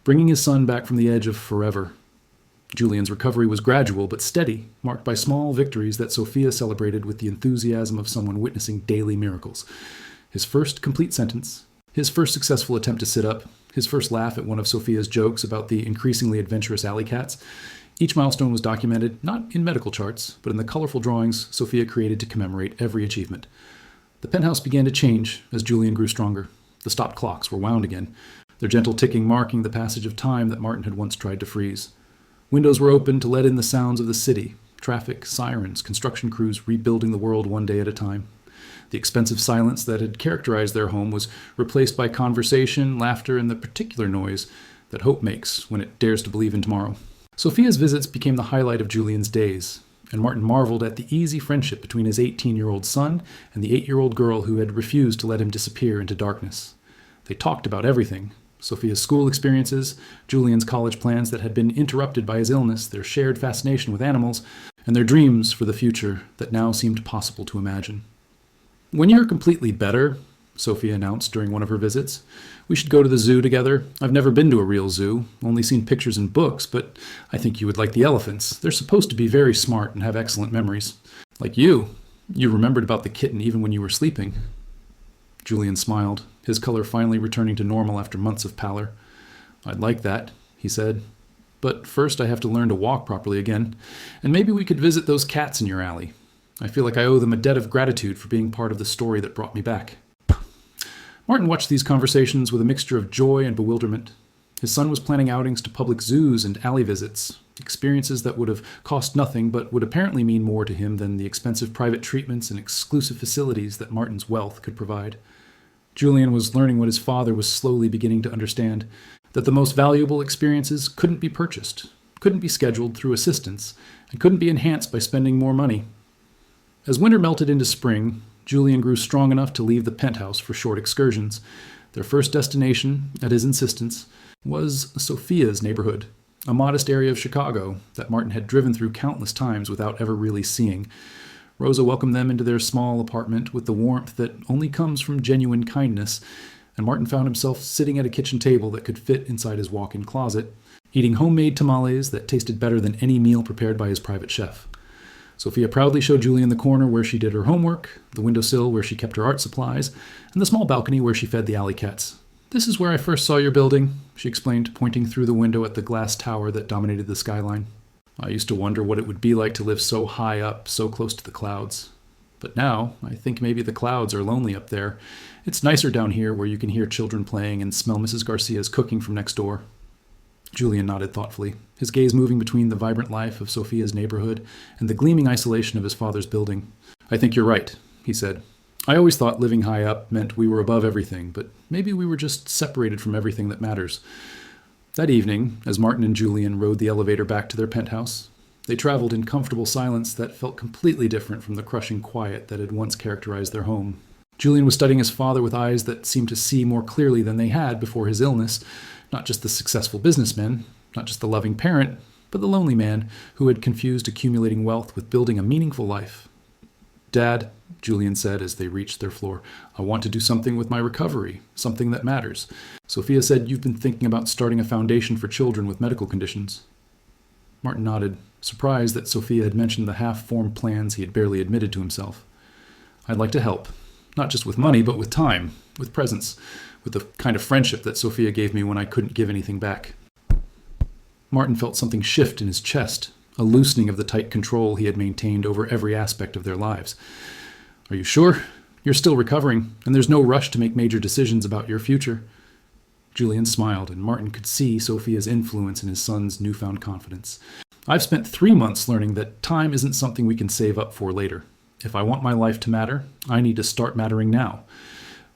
bringing his son back from the edge of forever. Julian's recovery was gradual but steady, marked by small victories that Sophia celebrated with the enthusiasm of someone witnessing daily miracles. His first complete sentence, his first successful attempt to sit up, his first laugh at one of Sophia's jokes about the increasingly adventurous alley cats. Each milestone was documented, not in medical charts, but in the colorful drawings Sophia created to commemorate every achievement. The penthouse began to change as Julian grew stronger. The stopped clocks were wound again, their gentle ticking marking the passage of time that Martin had once tried to freeze. Windows were opened to let in the sounds of the city, traffic, sirens, construction crews rebuilding the world one day at a time. The expensive silence that had characterized their home was replaced by conversation, laughter, and the particular noise that hope makes when it dares to believe in tomorrow. Sophia's visits became the highlight of Julian's days, and Martin marveled at the easy friendship between his 18-year-old son and the 8-year-old girl who had refused to let him disappear into darkness. They talked about everything: Sophia's school experiences, Julian's college plans that had been interrupted by his illness, their shared fascination with animals, and their dreams for the future that now seemed possible to imagine. "When you're completely better," Sophia announced during one of her visits, "we should go to the zoo together. I've never been to a real zoo, only seen pictures in books, but I think you would like the elephants. They're supposed to be very smart and have excellent memories. Like you. You remembered about the kitten even when you were sleeping." Julian smiled, his color finally returning to normal after months of pallor. "I'd like that," he said. "But first I have to learn to walk properly again, and maybe we could visit those cats in your alley. I feel like I owe them a debt of gratitude for being part of the story that brought me back." Martin watched these conversations with a mixture of joy and bewilderment. His son was planning outings to public zoos and alley visits, experiences that would have cost nothing but would apparently mean more to him than the expensive private treatments and exclusive facilities that Martin's wealth could provide. Julian was learning what his father was slowly beginning to understand, that the most valuable experiences couldn't be purchased, couldn't be scheduled through assistance, and couldn't be enhanced by spending more money. As winter melted into spring, Julian grew strong enough to leave the penthouse for short excursions. Their first destination, at his insistence, was Sophia's neighborhood, a modest area of Chicago that Martin had driven through countless times without ever really seeing. Rosa welcomed them into their small apartment with the warmth that only comes from genuine kindness, and Martin found himself sitting at a kitchen table that could fit inside his walk-in closet, eating homemade tamales that tasted better than any meal prepared by his private chef. Sophia proudly showed Julian the corner where she did her homework, the windowsill where she kept her art supplies, and the small balcony where she fed the alley cats. "This is where I first saw your building," she explained, pointing through the window at the glass tower that dominated the skyline. "I used to wonder what it would be like to live so high up, so close to the clouds. But now, I think maybe the clouds are lonely up there. It's nicer down here where you can hear children playing and smell Mrs. Garcia's cooking from next door." Julian nodded thoughtfully, his gaze moving between the vibrant life of Sophia's neighborhood and the gleaming isolation of his father's building. "I think you're right," he said. "I always thought living high up meant we were above everything, but maybe we were just separated from everything that matters." That evening, as Martin and Julian rode the elevator back to their penthouse, they traveled in comfortable silence that felt completely different from the crushing quiet that had once characterized their home. Julian was studying his father with eyes that seemed to see more clearly than they had before his illness, not just the successful businessman, not just the loving parent, but the lonely man who had confused accumulating wealth with building a meaningful life. "Dad," Julian said as they reached their floor, "I want to do something with my recovery, something that matters. Sophia said you've been thinking about starting a foundation for children with medical conditions." Martin nodded, surprised that Sophia had mentioned the half-formed plans he had barely admitted to himself. "I'd like to help, not just with money, but with time, with presence, with the kind of friendship that Sophia gave me when I couldn't give anything back." Martin felt something shift in his chest, a loosening of the tight control he had maintained over every aspect of their lives. "Are you sure? You're still recovering, and there's no rush to make major decisions about your future." Julian smiled, and Martin could see Sophia's influence in his son's newfound confidence. "I've spent 3 months learning that time isn't something we can save up for later. If I want my life to matter, I need to start mattering now.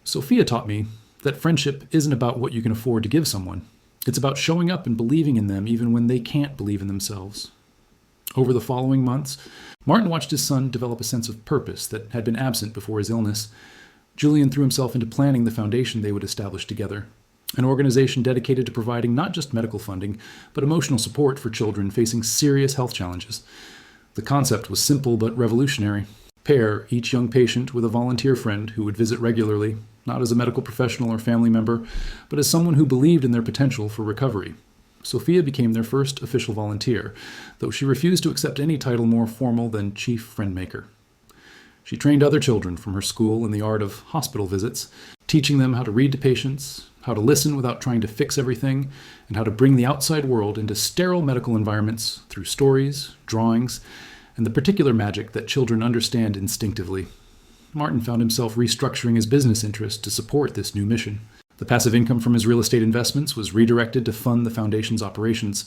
Sophia taught me that friendship isn't about what you can afford to give someone. It's about showing up and believing in them even when they can't believe in themselves." Over the following months, Martin watched his son develop a sense of purpose that had been absent before his illness. Julian threw himself into planning the foundation they would establish together, an organization dedicated to providing not just medical funding, but emotional support for children facing serious health challenges. The concept was simple but revolutionary. Pair each young patient with a volunteer friend who would visit regularly, not as a medical professional or family member, but as someone who believed in their potential for recovery. Sophia became their first official volunteer, though she refused to accept any title more formal than chief friend-maker. She trained other children from her school in the art of hospital visits, teaching them how to read to patients, how to listen without trying to fix everything, and how to bring the outside world into sterile medical environments through stories, drawings, and the particular magic that children understand instinctively. Martin found himself restructuring his business interests to support this new mission. The passive income from his real estate investments was redirected to fund the foundation's operations.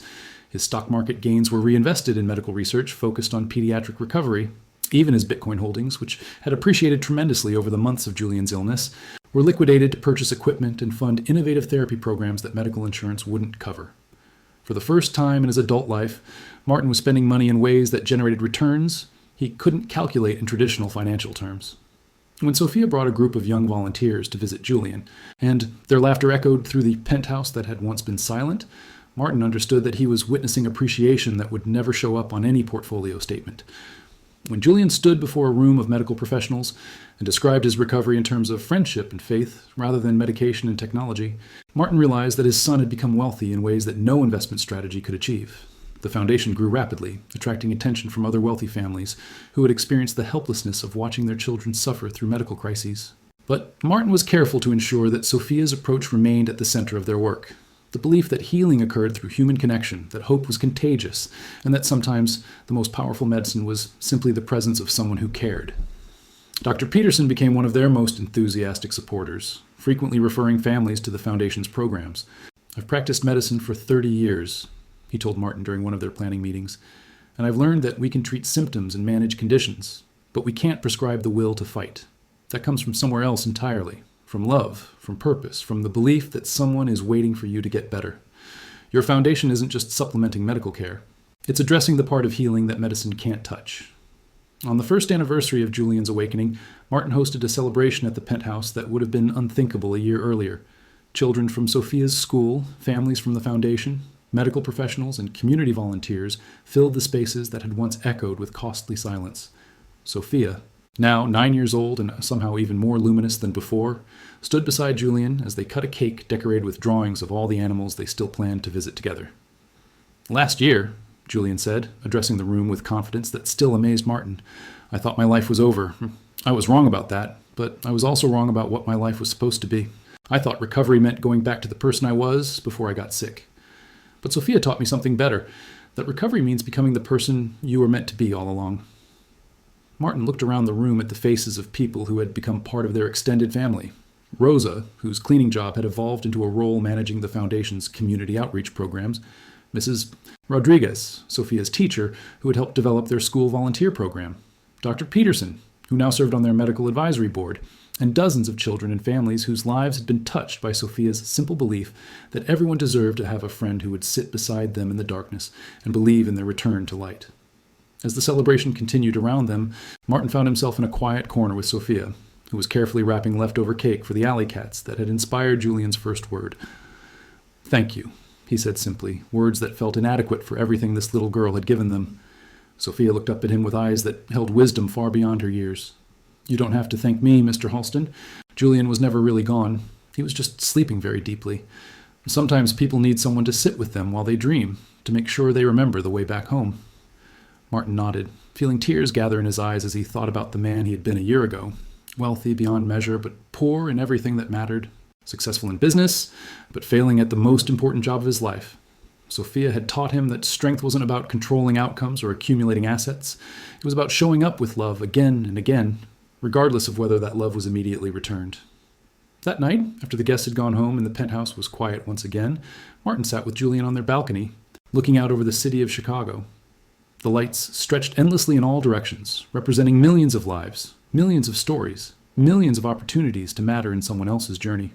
His stock market gains were reinvested in medical research focused on pediatric recovery. Even his Bitcoin holdings, which had appreciated tremendously over the months of Julian's illness, were liquidated to purchase equipment and fund innovative therapy programs that medical insurance wouldn't cover. For the first time in his adult life, Martin was spending money in ways that generated returns he couldn't calculate in traditional financial terms. When Sophia brought a group of young volunteers to visit Julian, and their laughter echoed through the penthouse that had once been silent, Martin understood that he was witnessing appreciation that would never show up on any portfolio statement. When Julian stood before a room of medical professionals and described his recovery in terms of friendship and faith rather than medication and technology, Martin realized that his son had become wealthy in ways that no investment strategy could achieve. The foundation grew rapidly, attracting attention from other wealthy families who had experienced the helplessness of watching their children suffer through medical crises. But Martin was careful to ensure that Sophia's approach remained at the center of their work. The belief that healing occurred through human connection, that hope was contagious, and that sometimes the most powerful medicine was simply the presence of someone who cared. Dr. Peterson became one of their most enthusiastic supporters, frequently referring families to the Foundation's programs. "I've practiced medicine for 30 years, he told Martin during one of their planning meetings, "and I've learned that we can treat symptoms and manage conditions, but we can't prescribe the will to fight. That comes from somewhere else entirely. From love, from purpose, from the belief that someone is waiting for you to get better. Your foundation isn't just supplementing medical care. It's addressing the part of healing that medicine can't touch." On the first anniversary of Julian's awakening, Martin hosted a celebration at the penthouse that would have been unthinkable a year earlier. Children from Sophia's school, families from the foundation, medical professionals, and community volunteers filled the spaces that had once echoed with costly silence. Sophia, now 9 years old and somehow even more luminous than before, stood beside Julian as they cut a cake decorated with drawings of all the animals they still planned to visit together. "Last year," Julian said, addressing the room with confidence that still amazed Martin, "I thought my life was over. I was wrong about that, but I was also wrong about what my life was supposed to be. I thought recovery meant going back to the person I was before I got sick. But Sophia taught me something better, that recovery means becoming the person you were meant to be all along." Martin looked around the room at the faces of people who had become part of their extended family. Rosa, whose cleaning job had evolved into a role managing the Foundation's community outreach programs. Mrs. Rodriguez, Sophia's teacher, who had helped develop their school volunteer program. Dr. Peterson, who now served on their medical advisory board. And dozens of children and families whose lives had been touched by Sophia's simple belief that everyone deserved to have a friend who would sit beside them in the darkness and believe in their return to light. As the celebration continued around them, Martin found himself in a quiet corner with Sophia, who was carefully wrapping leftover cake for the alley cats that had inspired Julian's first word. "Thank you," he said simply, words that felt inadequate for everything this little girl had given them. Sophia looked up at him with eyes that held wisdom far beyond her years. "You don't have to thank me, Mr. Halston. Julian was never really gone. He was just sleeping very deeply. Sometimes people need someone to sit with them while they dream, to make sure they remember the way back home." Martin nodded, feeling tears gather in his eyes as he thought about the man he had been a year ago, wealthy beyond measure, but poor in everything that mattered, successful in business, but failing at the most important job of his life. Sophia had taught him that strength wasn't about controlling outcomes or accumulating assets. It was about showing up with love again and again, regardless of whether that love was immediately returned. That night, after the guests had gone home and the penthouse was quiet once again, Martin sat with Julian on their balcony, looking out over the city of Chicago. The lights stretched endlessly in all directions, representing millions of lives, millions of stories, millions of opportunities to matter in someone else's journey.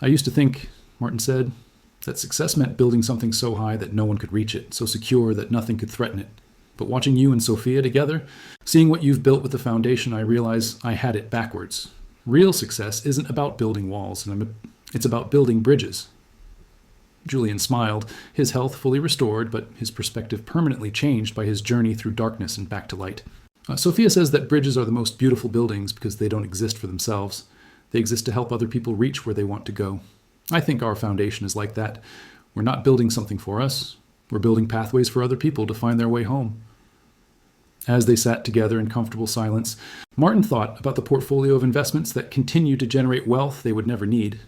"I used to think," Martin said, "that success meant building something so high that no one could reach it, so secure that nothing could threaten it. But watching you and Sophia together, seeing what you've built with the foundation, I realize I had it backwards. Real success isn't about building walls, it's about building bridges." Julian smiled, his health fully restored, but his perspective permanently changed by his journey through darkness and back to light. Sophia says that bridges are the most beautiful buildings because they don't exist for themselves. They exist to help other people reach where they want to go. I think our foundation is like that. We're not building something for us. We're building pathways for other people to find their way home. As they sat together in comfortable silence, Martin thought about the portfolio of investments that continued to generate wealth they would never need.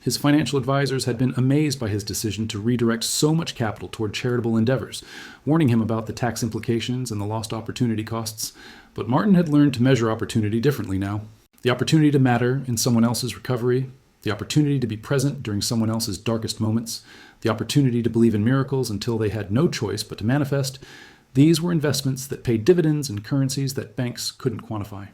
His financial advisors had been amazed by his decision to redirect so much capital toward charitable endeavors, warning him about the tax implications and the lost opportunity costs. But Martin had learned to measure opportunity differently now. The opportunity to matter in someone else's recovery, the opportunity to be present during someone else's darkest moments, the opportunity to believe in miracles until they had no choice but to manifest, these were investments that paid dividends in currencies that banks couldn't quantify.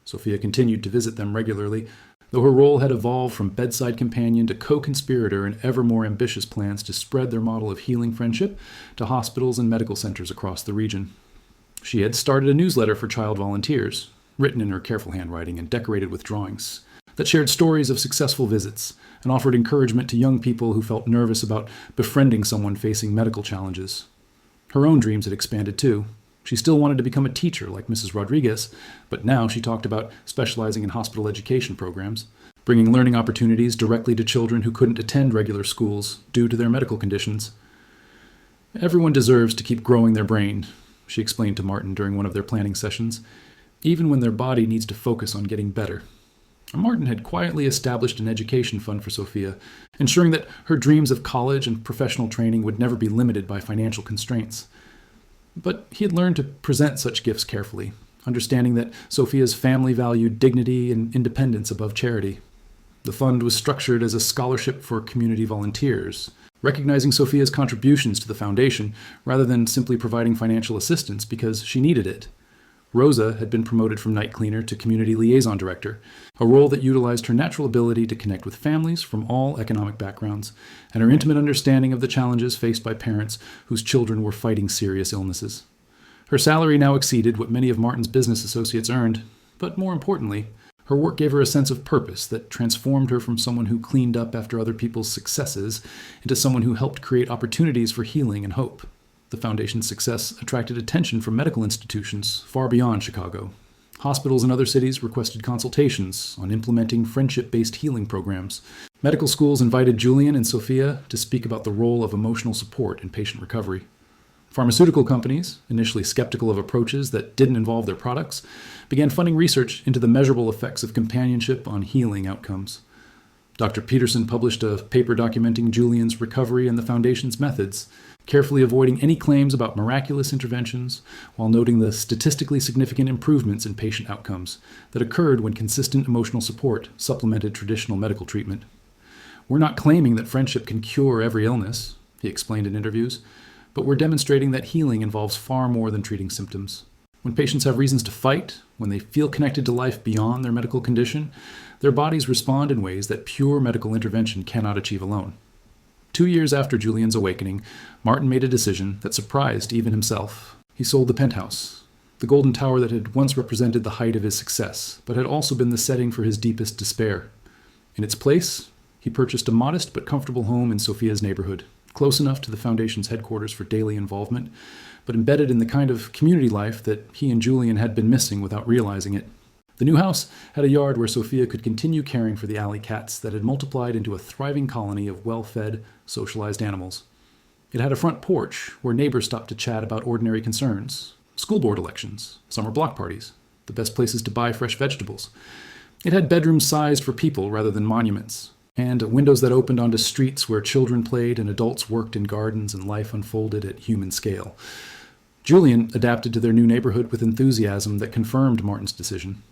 Sophia continued to visit them regularly, though her role had evolved from bedside companion to co-conspirator in ever more ambitious plans to spread their model of healing friendship to hospitals and medical centers across the region. She had started a newsletter for child volunteers, written in her careful handwriting and decorated with drawings, that shared stories of successful visits and offered encouragement to young people who felt nervous about befriending someone facing medical challenges. Her own dreams had expanded too. She still wanted to become a teacher like Mrs. Rodriguez, but now she talked about specializing in hospital education programs, bringing learning opportunities directly to children who couldn't attend regular schools due to their medical conditions. "Everyone deserves to keep growing their brain," she explained to Martin during one of their planning sessions, "even when their body needs to focus on getting better." Martin had quietly established an education fund for Sophia, ensuring that her dreams of college and professional training would never be limited by financial constraints. But he had learned to present such gifts carefully, understanding that Sophia's family valued dignity and independence above charity. The fund was structured as a scholarship for community volunteers, recognizing Sophia's contributions to the foundation rather than simply providing financial assistance because she needed it. Rosa had been promoted from night cleaner to community liaison director, a role that utilized her natural ability to connect with families from all economic backgrounds, and her intimate understanding of the challenges faced by parents whose children were fighting serious illnesses. Her salary now exceeded what many of Martin's business associates earned, but more importantly, her work gave her a sense of purpose that transformed her from someone who cleaned up after other people's successes into someone who helped create opportunities for healing and hope. The foundation's success attracted attention from medical institutions far beyond Chicago. Hospitals in other cities requested consultations on implementing friendship-based healing programs. Medical schools invited Julian and Sophia to speak about the role of emotional support in patient recovery. Pharmaceutical companies, initially skeptical of approaches that didn't involve their products, began funding research into the measurable effects of companionship on healing outcomes. Dr. Peterson published a paper documenting Julian's recovery and the Foundation's methods, carefully avoiding any claims about miraculous interventions while noting the statistically significant improvements in patient outcomes that occurred when consistent emotional support supplemented traditional medical treatment. "We're not claiming that friendship can cure every illness," he explained in interviews, "but we're demonstrating that healing involves far more than treating symptoms. When patients have reasons to fight, when they feel connected to life beyond their medical condition, their bodies respond in ways that pure medical intervention cannot achieve alone." 2 years after Julian's awakening, Martin made a decision that surprised even himself. He sold the penthouse, the golden tower that had once represented the height of his success, but had also been the setting for his deepest despair. In its place, he purchased a modest but comfortable home in Sophia's neighborhood, close enough to the Foundation's headquarters for daily involvement, but embedded in the kind of community life that he and Julian had been missing without realizing it. The new house had a yard where Sophia could continue caring for the alley cats that had multiplied into a thriving colony of well-fed, socialized animals. It had a front porch where neighbors stopped to chat about ordinary concerns, school board elections, summer block parties, the best places to buy fresh vegetables. It had bedrooms sized for people rather than monuments, and windows that opened onto streets where children played and adults worked in gardens and life unfolded at human scale. Julian adapted to their new neighborhood with enthusiasm that confirmed Martin's decision.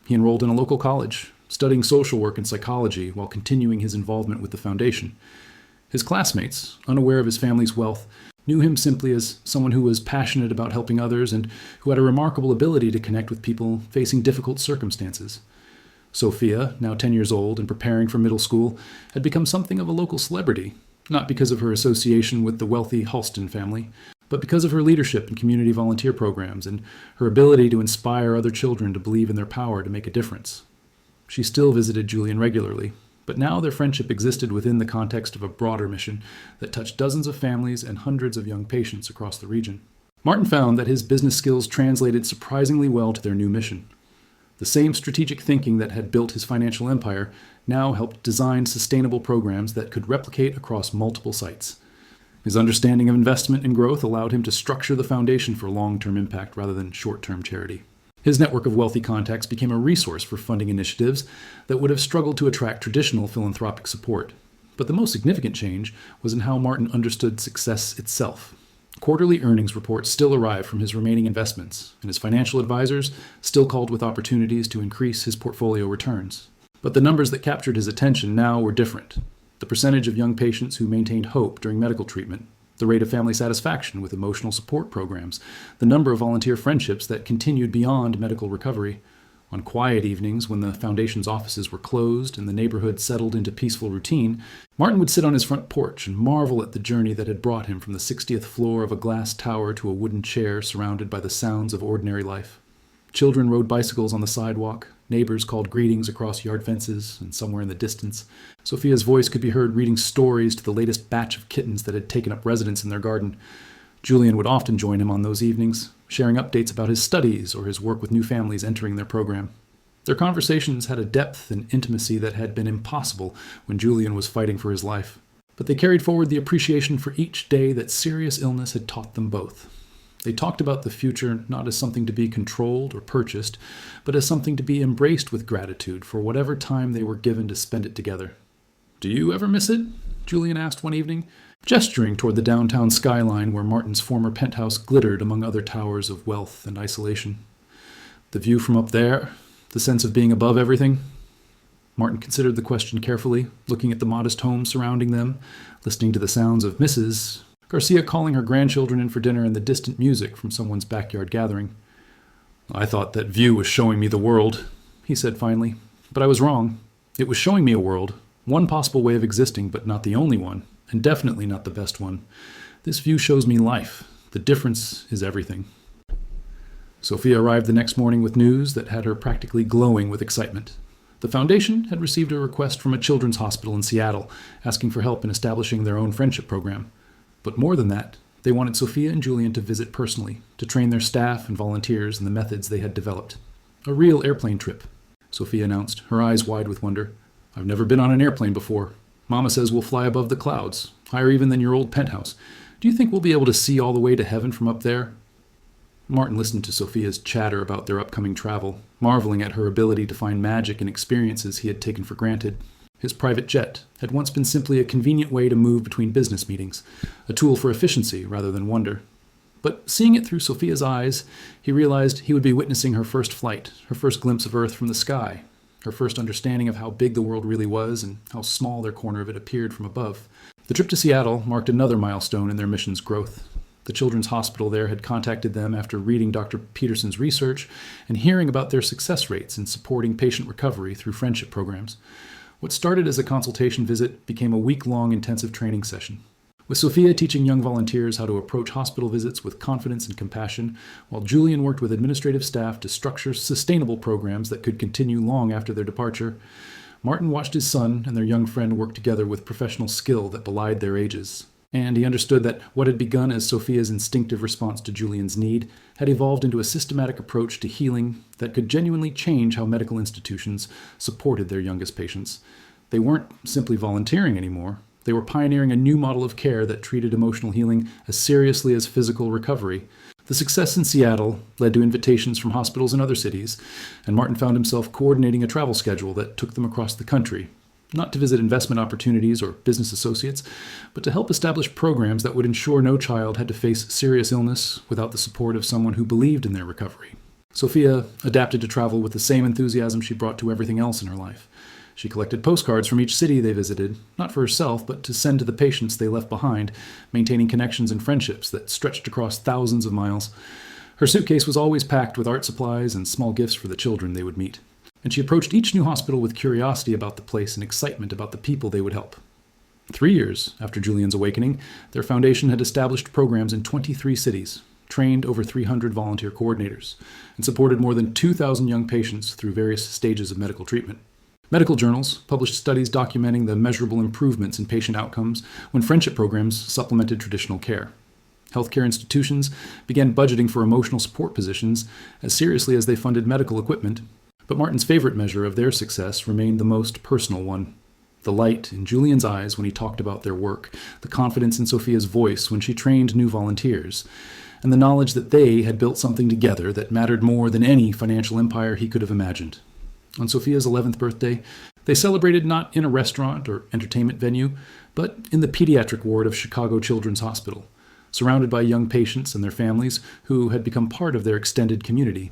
He enrolled in a local college, studying social work and psychology while continuing his involvement with the Foundation. His classmates, unaware of his family's wealth, knew him simply as someone who was passionate about helping others and who had a remarkable ability to connect with people facing difficult circumstances. Sophia, now 10 years old and preparing for middle school, had become something of a local celebrity, not because of her association with the wealthy Halston family, but because of her leadership in community volunteer programs and her ability to inspire other children to believe in their power to make a difference. She still visited Julian regularly, but now their friendship existed within the context of a broader mission that touched dozens of families and hundreds of young patients across the region. Martin found that his business skills translated surprisingly well to their new mission. The same strategic thinking that had built his financial empire now helped design sustainable programs that could replicate across multiple sites. His understanding of investment and growth allowed him to structure the Foundation for long-term impact rather than short-term charity. His network of wealthy contacts became a resource for funding initiatives that would have struggled to attract traditional philanthropic support. But the most significant change was in how Martin understood success itself. Quarterly earnings reports still arrived from his remaining investments, and his financial advisors still called with opportunities to increase his portfolio returns. But the numbers that captured his attention now were different. The percentage of young patients who maintained hope during medical treatment, the rate of family satisfaction with emotional support programs, the number of volunteer friendships that continued beyond medical recovery. On quiet evenings, when the Foundation's offices were closed and the neighborhood settled into peaceful routine, Martin would sit on his front porch and marvel at the journey that had brought him from the 60th floor of a glass tower to a wooden chair surrounded by the sounds of ordinary life. Children rode bicycles on the sidewalk, neighbors called greetings across yard fences, and somewhere in the distance, Sophia's voice could be heard reading stories to the latest batch of kittens that had taken up residence in their garden. Julian would often join him on those evenings, sharing updates about his studies or his work with new families entering their program. Their conversations had a depth and intimacy that had been impossible when Julian was fighting for his life. But they carried forward the appreciation for each day that serious illness had taught them both. They talked about the future not as something to be controlled or purchased, but as something to be embraced with gratitude for whatever time they were given to spend it together. "Do you ever miss it?" Julian asked one evening, gesturing toward the downtown skyline where Martin's former penthouse glittered among other towers of wealth and isolation. "The view from up there, the sense of being above everything?" Martin considered the question carefully, looking at the modest home surrounding them, listening to the sounds of Mrs. Garcia calling her grandchildren in for dinner and the distant music from someone's backyard gathering. "I thought that view was showing me the world," he said finally. "But I was wrong. It was showing me a world, one possible way of existing, but not the only one, and definitely not the best one. This view shows me life. The difference is everything." Sophia arrived the next morning with news that had her practically glowing with excitement. The Foundation had received a request from a children's hospital in Seattle, asking for help in establishing their own friendship program. But more than that, They wanted Sophia and Julian to visit personally, to train their staff and volunteers in the methods they had developed. A real airplane trip, Sophia announced, her eyes wide with wonder. I've never been on an airplane before. Mama says we'll fly above the clouds, higher even than your old penthouse. Do you think we'll be able to see all the way to heaven from up there? Martin listened to Sophia's chatter about their upcoming travel, marveling at her ability to find magic in experiences he had taken for granted. His private jet had once been simply a convenient way to move between business meetings, a tool for efficiency rather than wonder. But seeing it through Sophia's eyes, he realized he would be witnessing her first flight, her first glimpse of Earth from the sky, her first understanding of how big the world really was and how small their corner of it appeared from above. The trip to Seattle marked another milestone in their mission's growth. The children's hospital there had contacted them after reading Dr. Peterson's research and hearing about their success rates in supporting patient recovery through friendship programs. What started as a consultation visit became a week-long intensive training session, with Sophia teaching young volunteers how to approach hospital visits with confidence and compassion, while Julian worked with administrative staff to structure sustainable programs that could continue long after their departure. Martin watched his son and their young friend work together with professional skill that belied their ages. And he understood that what had begun as Sophia's instinctive response to Julian's need had evolved into a systematic approach to healing that could genuinely change how medical institutions supported their youngest patients. They weren't simply volunteering anymore. They were pioneering a new model of care that treated emotional healing as seriously as physical recovery. The success in Seattle led to invitations from hospitals in other cities, and Martin found himself coordinating a travel schedule that took them across the country, not to visit investment opportunities or business associates, but to help establish programs that would ensure no child had to face serious illness without the support of someone who believed in their recovery. Sophia adapted to travel with the same enthusiasm she brought to everything else in her life. She collected postcards from each city they visited, not for herself, but to send to the patients they left behind, maintaining connections and friendships that stretched across thousands of miles. Her suitcase was always packed with art supplies and small gifts for the children they would meet. And she approached each new hospital with curiosity about the place and excitement about the people they would help. 3 years after Julian's awakening, their foundation had established programs in 23 cities, trained over 300 volunteer coordinators, and supported more than 2,000 young patients through various stages of medical treatment. Medical journals published studies documenting the measurable improvements in patient outcomes when friendship programs supplemented traditional care. Healthcare institutions began budgeting for emotional support positions as seriously as they funded medical equipment, but Martin's favorite measure of their success remained the most personal one. The light in Julian's eyes when he talked about their work, the confidence in Sophia's voice when she trained new volunteers, and the knowledge that they had built something together that mattered more than any financial empire he could have imagined. On Sophia's 11th birthday, they celebrated not in a restaurant or entertainment venue, but in the pediatric ward of Chicago Children's Hospital, surrounded by young patients and their families who had become part of their extended community.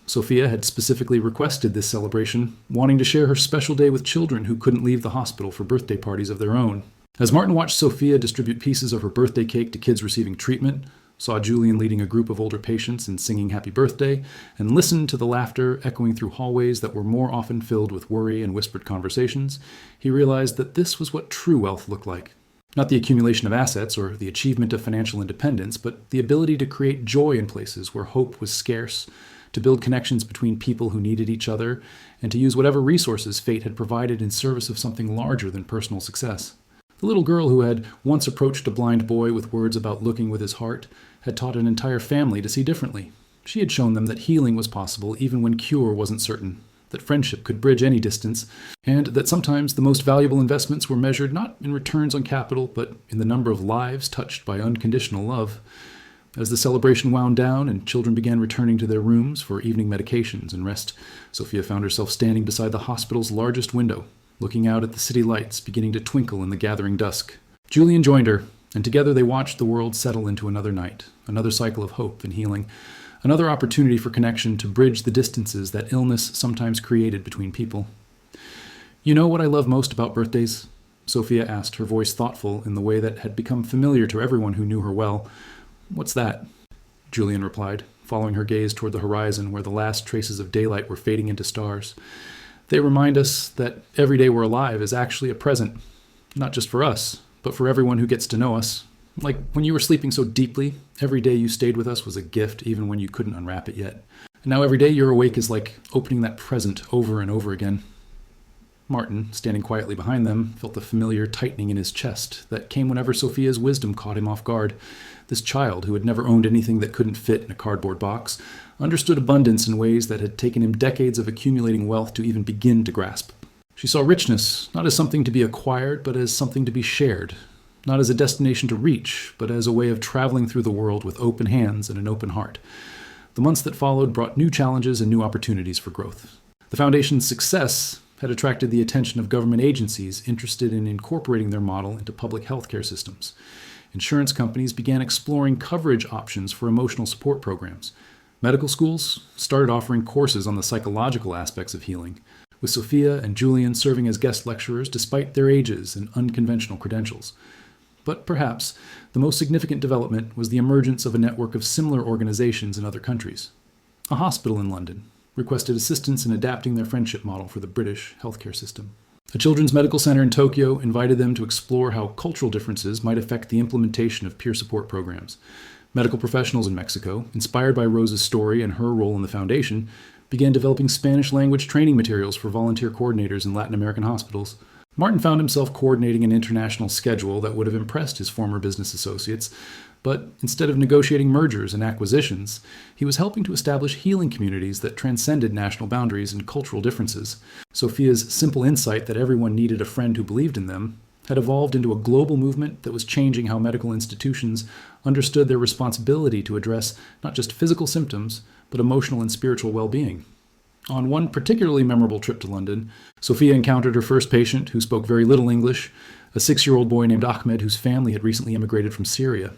Sophia had specifically requested this celebration, wanting to share her special day with children who couldn't leave the hospital for birthday parties of their own. As Martin watched Sophia distribute pieces of her birthday cake to kids receiving treatment, saw Julian leading a group of older patients and singing happy birthday, and listened to the laughter echoing through hallways that were more often filled with worry and whispered conversations, he realized that this was what true wealth looked like. Not the accumulation of assets or the achievement of financial independence, but the ability to create joy in places where hope was scarce, to build connections between people who needed each other, and to use whatever resources fate had provided in service of something larger than personal success. The little girl who had once approached a blind boy with words about looking with his heart had taught an entire family to see differently. She had shown them that healing was possible even when cure wasn't certain, that friendship could bridge any distance, and that sometimes the most valuable investments were measured not in returns on capital, but in the number of lives touched by unconditional love. As the celebration wound down and children began returning to their rooms for evening medications and rest, Sophia found herself standing beside the hospital's largest window, looking out at the city lights beginning to twinkle in the gathering dusk. Julian joined her, and together they watched the world settle into another night, another cycle of hope and healing, another opportunity for connection to bridge the distances that illness sometimes created between people. You know what I love most about birthdays? Sophia asked, her voice thoughtful in the way that had become familiar to everyone who knew her well. What's that? Julian replied, following her gaze toward the horizon where the last traces of daylight were fading into stars. They remind us that every day we're alive is actually a present, not just for us, but for everyone who gets to know us. Like when you were sleeping so deeply, every day you stayed with us was a gift even when you couldn't unwrap it yet. And now every day you're awake is like opening that present over and over again. Martin, standing quietly behind them, felt the familiar tightening in his chest that came whenever Sophia's wisdom caught him off guard. This child, who had never owned anything that couldn't fit in a cardboard box, understood abundance in ways that had taken him decades of accumulating wealth to even begin to grasp. She saw richness not as something to be acquired, but as something to be shared. Not as a destination to reach, but as a way of traveling through the world with open hands and an open heart. The months that followed brought new challenges and new opportunities for growth. The Foundation's success had attracted the attention of government agencies interested in incorporating their model into public healthcare systems. Insurance companies began exploring coverage options for emotional support programs. Medical schools started offering courses on the psychological aspects of healing, with Sophia and Julian serving as guest lecturers despite their ages and unconventional credentials. But perhaps the most significant development was the emergence of a network of similar organizations in other countries. A hospital in London requested assistance in adapting their friendship model for the British healthcare system. A children's medical center in Tokyo invited them to explore how cultural differences might affect the implementation of peer support programs. Medical professionals in Mexico, inspired by Rosa's story and her role in the foundation, began developing Spanish-language training materials for volunteer coordinators in Latin American hospitals. Martin found himself coordinating an international schedule that would have impressed his former business associates, but instead of negotiating mergers and acquisitions, he was helping to establish healing communities that transcended national boundaries and cultural differences. Sophia's simple insight that everyone needed a friend who believed in them had evolved into a global movement that was changing how medical institutions understood their responsibility to address not just physical symptoms, but emotional and spiritual well-being. On one particularly memorable trip to London, Sophia encountered her first patient, who spoke very little English, a 6-year-old boy named Ahmed whose family had recently immigrated from Syria.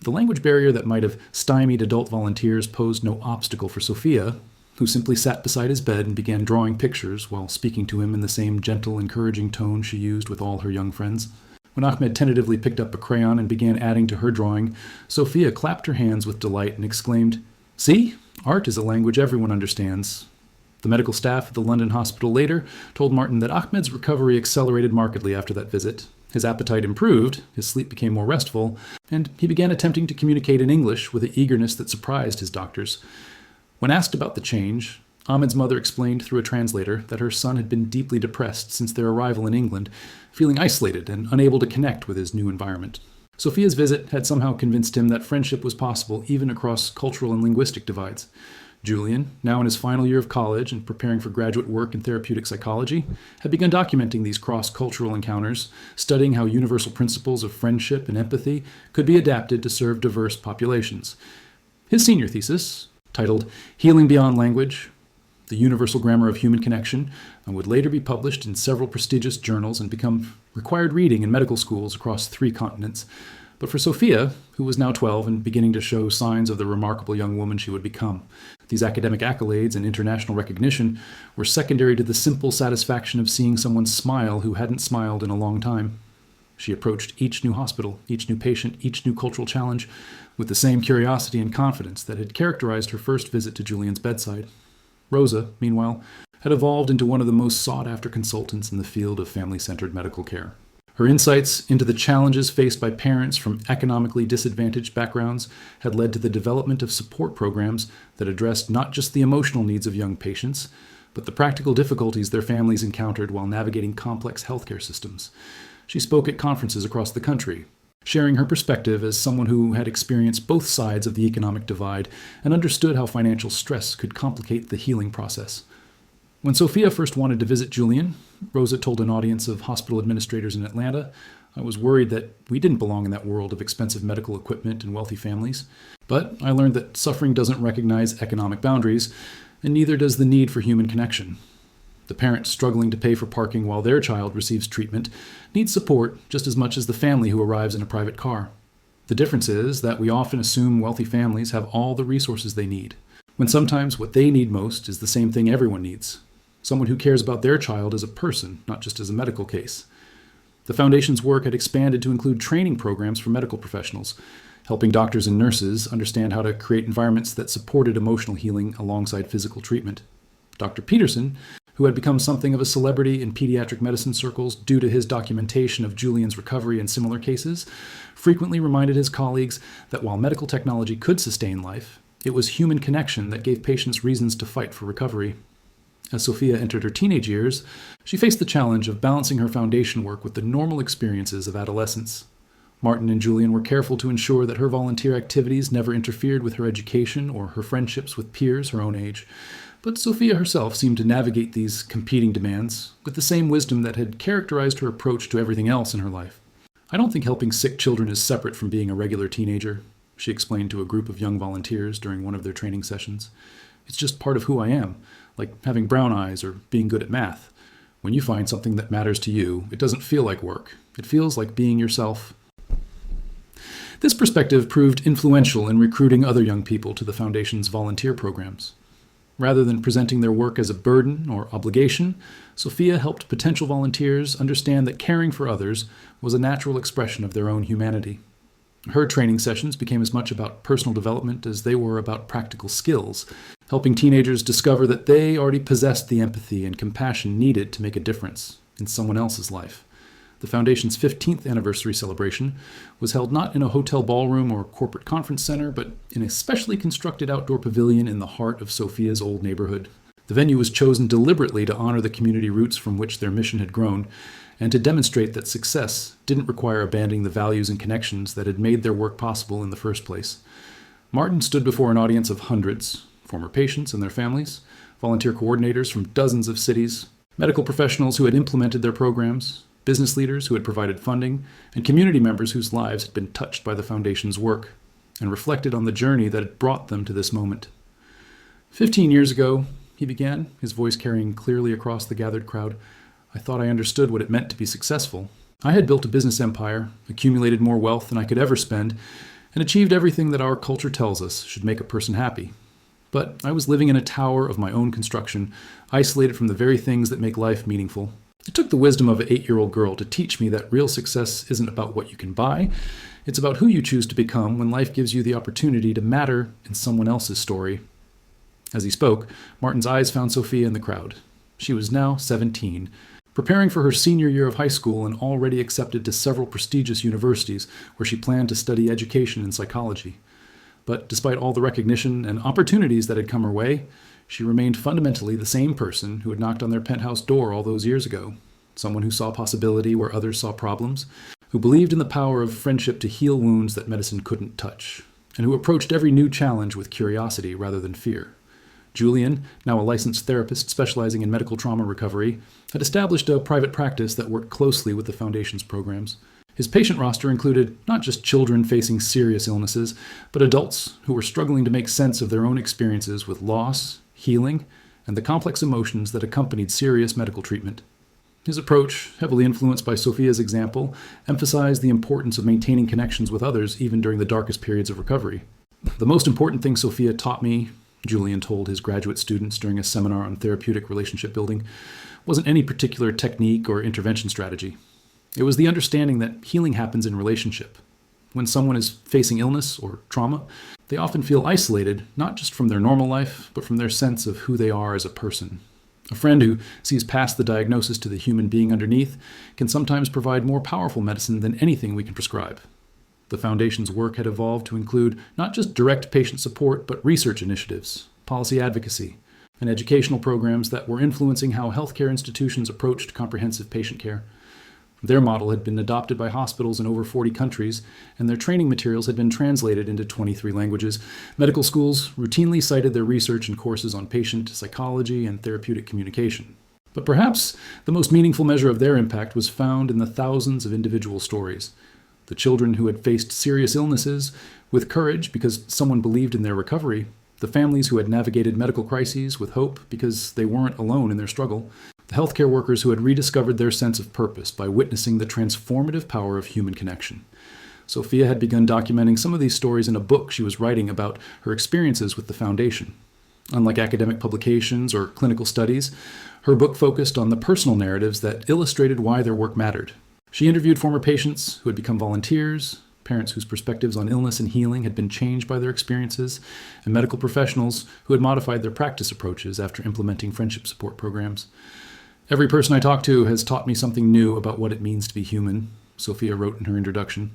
The language barrier that might have stymied adult volunteers posed no obstacle for Sophia, who simply sat beside his bed and began drawing pictures while speaking to him in the same gentle, encouraging tone she used with all her young friends. When Ahmed tentatively picked up a crayon and began adding to her drawing, Sophia clapped her hands with delight and exclaimed, "See? Art is a language everyone understands." The medical staff at the London hospital later told Martin that Ahmed's recovery accelerated markedly after that visit. His appetite improved, his sleep became more restful, and he began attempting to communicate in English with an eagerness that surprised his doctors. When asked about the change, Ahmed's mother explained through a translator that her son had been deeply depressed since their arrival in England, feeling isolated and unable to connect with his new environment. Sophia's visit had somehow convinced him that friendship was possible even across cultural and linguistic divides. Julian, now in his final year of college and preparing for graduate work in therapeutic psychology, had begun documenting these cross-cultural encounters, studying how universal principles of friendship and empathy could be adapted to serve diverse populations. His senior thesis, titled Healing Beyond Language, The Universal Grammar of Human Connection, would later be published in several prestigious journals and become required reading in medical schools across 3 continents. But for Sophia, who was now 12 and beginning to show signs of the remarkable young woman she would become, these academic accolades and international recognition were secondary to the simple satisfaction of seeing someone smile who hadn't smiled in a long time. She approached each new hospital, each new patient, each new cultural challenge with the same curiosity and confidence that had characterized her first visit to Julian's bedside. Rosa, meanwhile, had evolved into one of the most sought-after consultants in the field of family-centered medical care. Her insights into the challenges faced by parents from economically disadvantaged backgrounds had led to the development of support programs that addressed not just the emotional needs of young patients, but the practical difficulties their families encountered while navigating complex healthcare systems. She spoke at conferences across the country, sharing her perspective as someone who had experienced both sides of the economic divide and understood how financial stress could complicate the healing process. When Sophia first wanted to visit Julian, Rosa told an audience of hospital administrators in Atlanta, "I was worried that we didn't belong in that world of expensive medical equipment and wealthy families. But I learned that suffering doesn't recognize economic boundaries, and neither does the need for human connection. The parent struggling to pay for parking while their child receives treatment needs support just as much as the family who arrives in a private car. The difference is that we often assume wealthy families have all the resources they need, when sometimes what they need most is the same thing everyone needs: someone who cares about their child as a person, not just as a medical case." The Foundation's work had expanded to include training programs for medical professionals, helping doctors and nurses understand how to create environments that supported emotional healing alongside physical treatment. Dr. Peterson, who had become something of a celebrity in pediatric medicine circles due to his documentation of Julian's recovery in similar cases, frequently reminded his colleagues that while medical technology could sustain life, it was human connection that gave patients reasons to fight for recovery. As Sophia entered her teenage years, she faced the challenge of balancing her foundation work with the normal experiences of adolescence. Martin and Julian were careful to ensure that her volunteer activities never interfered with her education or her friendships with peers her own age, but Sophia herself seemed to navigate these competing demands with the same wisdom that had characterized her approach to everything else in her life. "I don't think helping sick children is separate from being a regular teenager," she explained to a group of young volunteers during one of their training sessions. "It's just part of who I am, like having brown eyes or being good at math. When you find something that matters to you, it doesn't feel like work. It feels like being yourself." This perspective proved influential in recruiting other young people to the Foundation's volunteer programs. Rather than presenting their work as a burden or obligation, Sophia helped potential volunteers understand that caring for others was a natural expression of their own humanity. Her training sessions became as much about personal development as they were about practical skills, helping teenagers discover that they already possessed the empathy and compassion needed to make a difference in someone else's life. The Foundation's 15th anniversary celebration was held not in a hotel ballroom or corporate conference center, but in a specially constructed outdoor pavilion in the heart of Sophia's old neighborhood. The venue was chosen deliberately to honor the community roots from which their mission had grown, and to demonstrate that success didn't require abandoning the values and connections that had made their work possible in the first place. Martin stood before an audience of hundreds, former patients and their families, volunteer coordinators from dozens of cities, medical professionals who had implemented their programs, business leaders who had provided funding, and community members whose lives had been touched by the Foundation's work, and reflected on the journey that had brought them to this moment. 15 years ago, he began, his voice carrying clearly across the gathered crowd, "I thought I understood what it meant to be successful. I had built a business empire, accumulated more wealth than I could ever spend, and achieved everything that our culture tells us should make a person happy. But I was living in a tower of my own construction, isolated from the very things that make life meaningful. It took the wisdom of an 8-year-old girl to teach me that real success isn't about what you can buy. It's about who you choose to become when life gives you the opportunity to matter in someone else's story." As he spoke, Martin's eyes found Sophia in the crowd. She was now 17, preparing for her senior year of high school and already accepted to several prestigious universities where she planned to study education and psychology. But despite all the recognition and opportunities that had come her way, she remained fundamentally the same person who had knocked on their penthouse door all those years ago. Someone who saw possibility where others saw problems, who believed in the power of friendship to heal wounds that medicine couldn't touch, and who approached every new challenge with curiosity rather than fear. Julian, now a licensed therapist specializing in medical trauma recovery, had established a private practice that worked closely with the Foundation's programs. His patient roster included not just children facing serious illnesses, but adults who were struggling to make sense of their own experiences with loss, healing, and the complex emotions that accompanied serious medical treatment. His approach, heavily influenced by Sophia's example, emphasized the importance of maintaining connections with others even during the darkest periods of recovery. "The most important thing Sophia taught me," Julian told his graduate students during a seminar on therapeutic relationship building, "wasn't any particular technique or intervention strategy. It was the understanding that healing happens in relationship. When someone is facing illness or trauma, they often feel isolated, not just from their normal life, but from their sense of who they are as a person. A friend who sees past the diagnosis to the human being underneath can sometimes provide more powerful medicine than anything we can prescribe." The Foundation's work had evolved to include not just direct patient support, but research initiatives, policy advocacy, and educational programs that were influencing how healthcare institutions approached comprehensive patient care. Their model had been adopted by hospitals in over 40 countries, and their training materials had been translated into 23 languages. Medical schools routinely cited their research in courses on patient psychology and therapeutic communication. But perhaps the most meaningful measure of their impact was found in the thousands of individual stories. The children who had faced serious illnesses with courage because someone believed in their recovery, the families who had navigated medical crises with hope because they weren't alone in their struggle, the healthcare workers who had rediscovered their sense of purpose by witnessing the transformative power of human connection. Sophia had begun documenting some of these stories in a book she was writing about her experiences with the Foundation. Unlike academic publications or clinical studies, her book focused on the personal narratives that illustrated why their work mattered. She interviewed former patients who had become volunteers, parents whose perspectives on illness and healing had been changed by their experiences, and medical professionals who had modified their practice approaches after implementing friendship support programs. "Every person I talk to has taught me something new about what it means to be human," Sophia wrote in her introduction.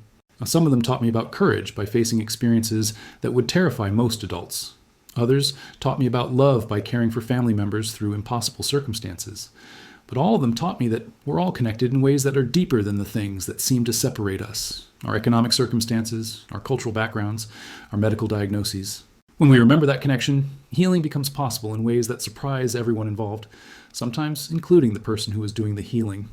"Some of them taught me about courage by facing experiences that would terrify most adults. Others taught me about love by caring for family members through impossible circumstances. But all of them taught me that we're all connected in ways that are deeper than the things that seem to separate us: our economic circumstances, our cultural backgrounds, our medical diagnoses. When we remember that connection, healing becomes possible in ways that surprise everyone involved, sometimes including the person who was doing the healing.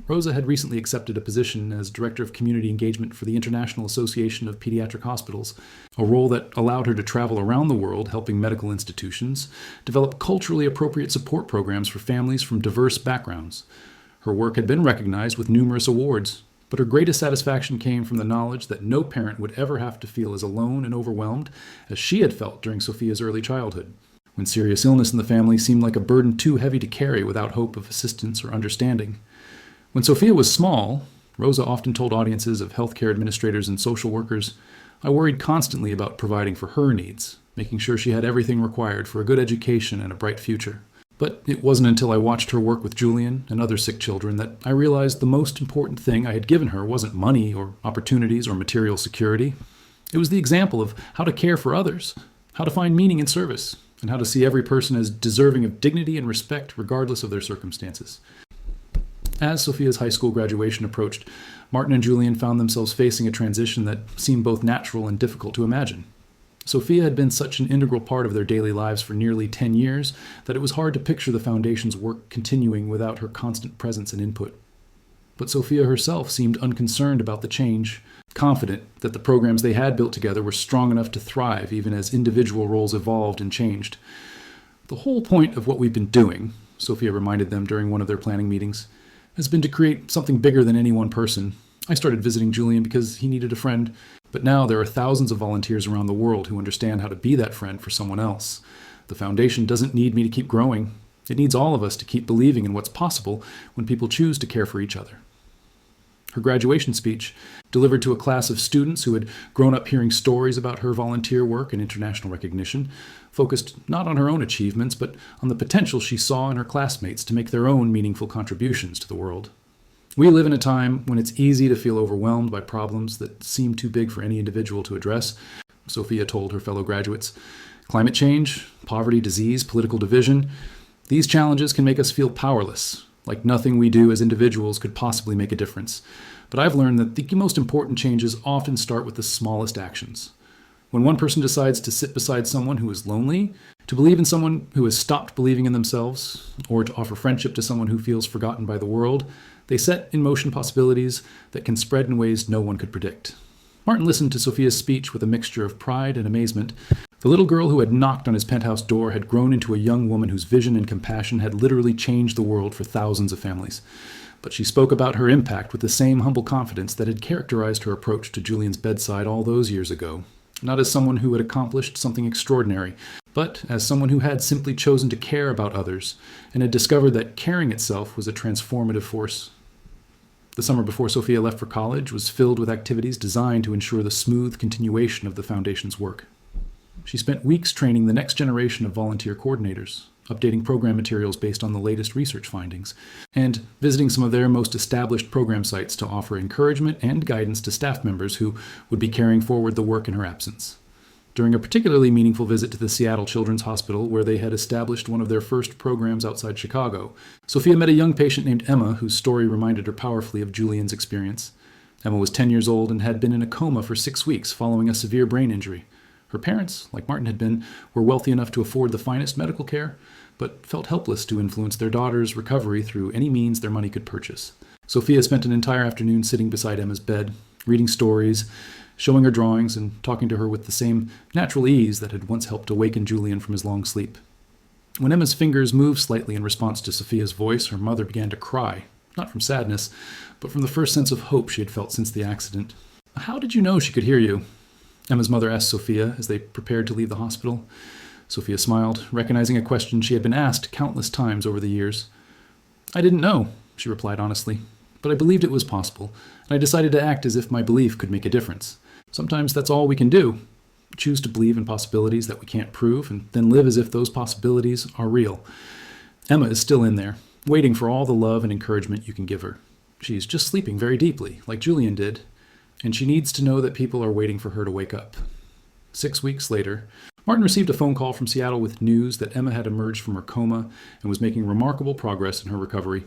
Rosa had recently accepted a position as Director of Community Engagement for the International Association of Pediatric Hospitals, a role that allowed her to travel around the world helping medical institutions develop culturally appropriate support programs for families from diverse backgrounds. Her work had been recognized with numerous awards, but her greatest satisfaction came from the knowledge that no parent would ever have to feel as alone and overwhelmed as she had felt during Sophia's early childhood, when serious illness in the family seemed like a burden too heavy to carry without hope of assistance or understanding. When Sophia was small, Rosa often told audiences of healthcare administrators and social workers, I worried constantly about providing for her needs, making sure she had everything required for a good education and a bright future. But it wasn't until I watched her work with Julian and other sick children that I realized the most important thing I had given her wasn't money or opportunities or material security. It was the example of how to care for others, how to find meaning in service, and how to see every person as deserving of dignity and respect regardless of their circumstances. As Sophia's high school graduation approached, Martin and Julian found themselves facing a transition that seemed both natural and difficult to imagine. Sophia had been such an integral part of their daily lives for nearly 10 years that it was hard to picture the Foundation's work continuing without her constant presence and input. But Sophia herself seemed unconcerned about the change, confident that the programs they had built together were strong enough to thrive even as individual roles evolved and changed. The whole point of what we've been doing, Sophia reminded them during one of their planning meetings, has been to create something bigger than any one person. I started visiting Julian because he needed a friend, but now there are thousands of volunteers around the world who understand how to be that friend for someone else. The Foundation doesn't need me to keep growing. It needs all of us to keep believing in what's possible when people choose to care for each other. Her graduation speech, delivered to a class of students who had grown up hearing stories about her volunteer work and international recognition, focused not on her own achievements, but on the potential she saw in her classmates to make their own meaningful contributions to the world. We live in a time when it's easy to feel overwhelmed by problems that seem too big for any individual to address, Sophia told her fellow graduates. Climate change, poverty, disease, political division, these challenges can make us feel powerless, like nothing we do as individuals could possibly make a difference. But I've learned that the most important changes often start with the smallest actions. When one person decides to sit beside someone who is lonely, to believe in someone who has stopped believing in themselves, or to offer friendship to someone who feels forgotten by the world, they set in motion possibilities that can spread in ways no one could predict. Martin listened to Sophia's speech with a mixture of pride and amazement. The little girl who had knocked on his penthouse door had grown into a young woman whose vision and compassion had literally changed the world for thousands of families. But she spoke about her impact with the same humble confidence that had characterized her approach to Julian's bedside all those years ago. Not as someone who had accomplished something extraordinary, but as someone who had simply chosen to care about others and had discovered that caring itself was a transformative force. The summer before Sophia left for college was filled with activities designed to ensure the smooth continuation of the Foundation's work. She spent weeks training the next generation of volunteer coordinators, updating program materials based on the latest research findings, and visiting some of their most established program sites to offer encouragement and guidance to staff members who would be carrying forward the work in her absence. During a particularly meaningful visit to the Seattle Children's Hospital, where they had established one of their first programs outside Chicago, Sophia met a young patient named Emma whose story reminded her powerfully of Julian's experience. Emma was 10 years old and had been in a coma for 6 weeks following a severe brain injury. Her parents, like Martin had been, were wealthy enough to afford the finest medical care, but felt helpless to influence their daughter's recovery through any means their money could purchase. Sophia spent an entire afternoon sitting beside Emma's bed, reading stories, showing her drawings, and talking to her with the same natural ease that had once helped awaken Julian from his long sleep. When Emma's fingers moved slightly in response to Sophia's voice, her mother began to cry, not from sadness, but from the first sense of hope she had felt since the accident. "How did you know she could hear you?" Emma's mother asked Sophia as they prepared to leave the hospital. Sophia smiled, recognizing a question she had been asked countless times over the years. "I didn't know," she replied honestly, "but I believed it was possible, and I decided to act as if my belief could make a difference. Sometimes that's all we can do. Choose to believe in possibilities that we can't prove, and then live as if those possibilities are real." Emma is still in there, waiting for all the love and encouragement you can give her. She's just sleeping very deeply, like Julian did, and she needs to know that people are waiting for her to wake up. 6 weeks later, Martin received a phone call from Seattle with news that Emma had emerged from her coma and was making remarkable progress in her recovery.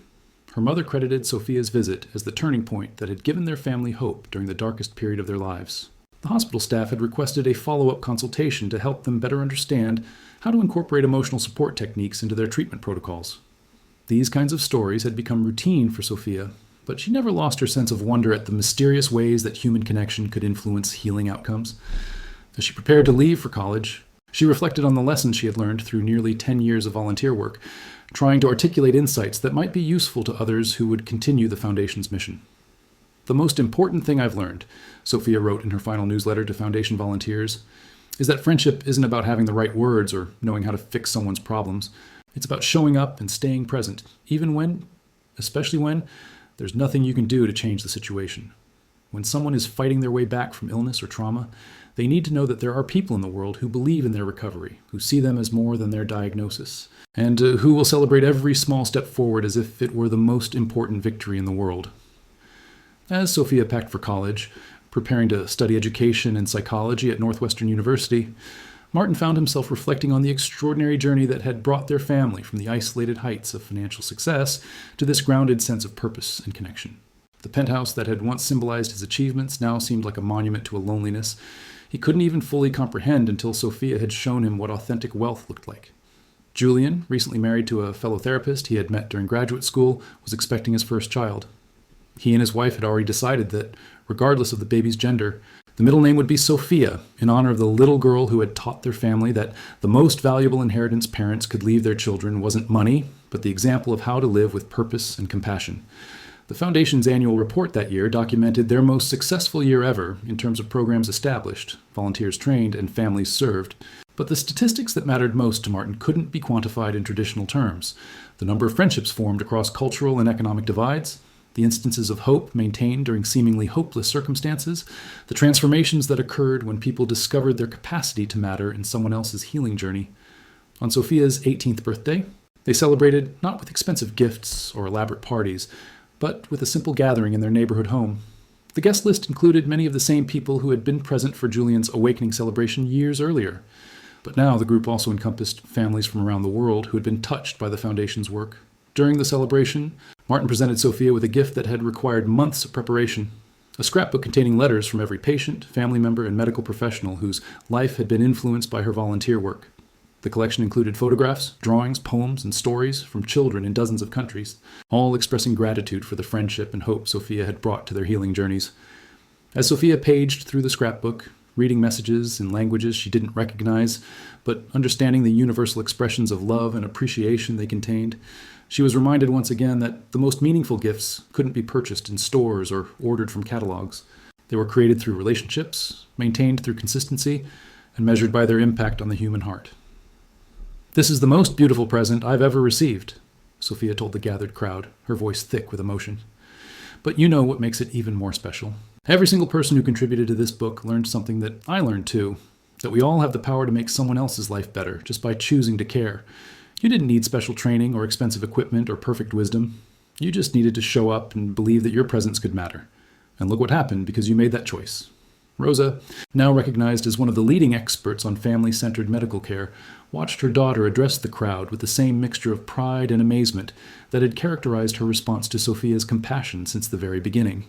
Her mother credited Sophia's visit as the turning point that had given their family hope during the darkest period of their lives. The hospital staff had requested a follow-up consultation to help them better understand how to incorporate emotional support techniques into their treatment protocols. These kinds of stories had become routine for Sophia, but she never lost her sense of wonder at the mysterious ways that human connection could influence healing outcomes. As she prepared to leave for college, she reflected on the lessons she had learned through nearly 10 years of volunteer work, trying to articulate insights that might be useful to others who would continue the Foundation's mission. "The most important thing I've learned," Sophia wrote in her final newsletter to Foundation volunteers, "is that friendship isn't about having the right words or knowing how to fix someone's problems. It's about showing up and staying present, especially when, there's nothing you can do to change the situation. When someone is fighting their way back from illness or trauma, they need to know that there are people in the world who believe in their recovery, who see them as more than their diagnosis, and who will celebrate every small step forward as if it were the most important victory in the world." As Sophia packed for college, preparing to study education and psychology at Northwestern University, Martin found himself reflecting on the extraordinary journey that had brought their family from the isolated heights of financial success to this grounded sense of purpose and connection. The penthouse that had once symbolized his achievements now seemed like a monument to a loneliness he couldn't even fully comprehend until Sophia had shown him what authentic wealth looked like. Julian, recently married to a fellow therapist he had met during graduate school, was expecting his first child. He and his wife had already decided that, regardless of the baby's gender, the middle name would be Sophia, in honor of the little girl who had taught their family that the most valuable inheritance parents could leave their children wasn't money, but the example of how to live with purpose and compassion. The Foundation's annual report that year documented their most successful year ever in terms of programs established, volunteers trained, and families served. But the statistics that mattered most to Martin couldn't be quantified in traditional terms. The number of friendships formed across cultural and economic divides, the instances of hope maintained during seemingly hopeless circumstances, the transformations that occurred when people discovered their capacity to matter in someone else's healing journey. On Sophia's 18th birthday, they celebrated not with expensive gifts or elaborate parties, but with a simple gathering in their neighborhood home. The guest list included many of the same people who had been present for Julian's awakening celebration years earlier. But now the group also encompassed families from around the world who had been touched by the Foundation's work. During the celebration, Martin presented Sophia with a gift that had required months of preparation, a scrapbook containing letters from every patient, family member, and medical professional whose life had been influenced by her volunteer work. The collection included photographs, drawings, poems, and stories from children in dozens of countries, all expressing gratitude for the friendship and hope Sophia had brought to their healing journeys. As Sophia paged through the scrapbook, reading messages in languages she didn't recognize, but understanding the universal expressions of love and appreciation they contained, she was reminded once again that the most meaningful gifts couldn't be purchased in stores or ordered from catalogs. They were created through relationships, maintained through consistency, and measured by their impact on the human heart. "This is the most beautiful present I've ever received," Sophia told the gathered crowd, her voice thick with emotion. "But you know what makes it even more special. Every single person who contributed to this book learned something that I learned too, that we all have the power to make someone else's life better just by choosing to care. You didn't need special training or expensive equipment or perfect wisdom. You just needed to show up and believe that your presence could matter. And look what happened because you made that choice." Rosa, now recognized as one of the leading experts on family-centered medical care, watched her daughter address the crowd with the same mixture of pride and amazement that had characterized her response to Sophia's compassion since the very beginning.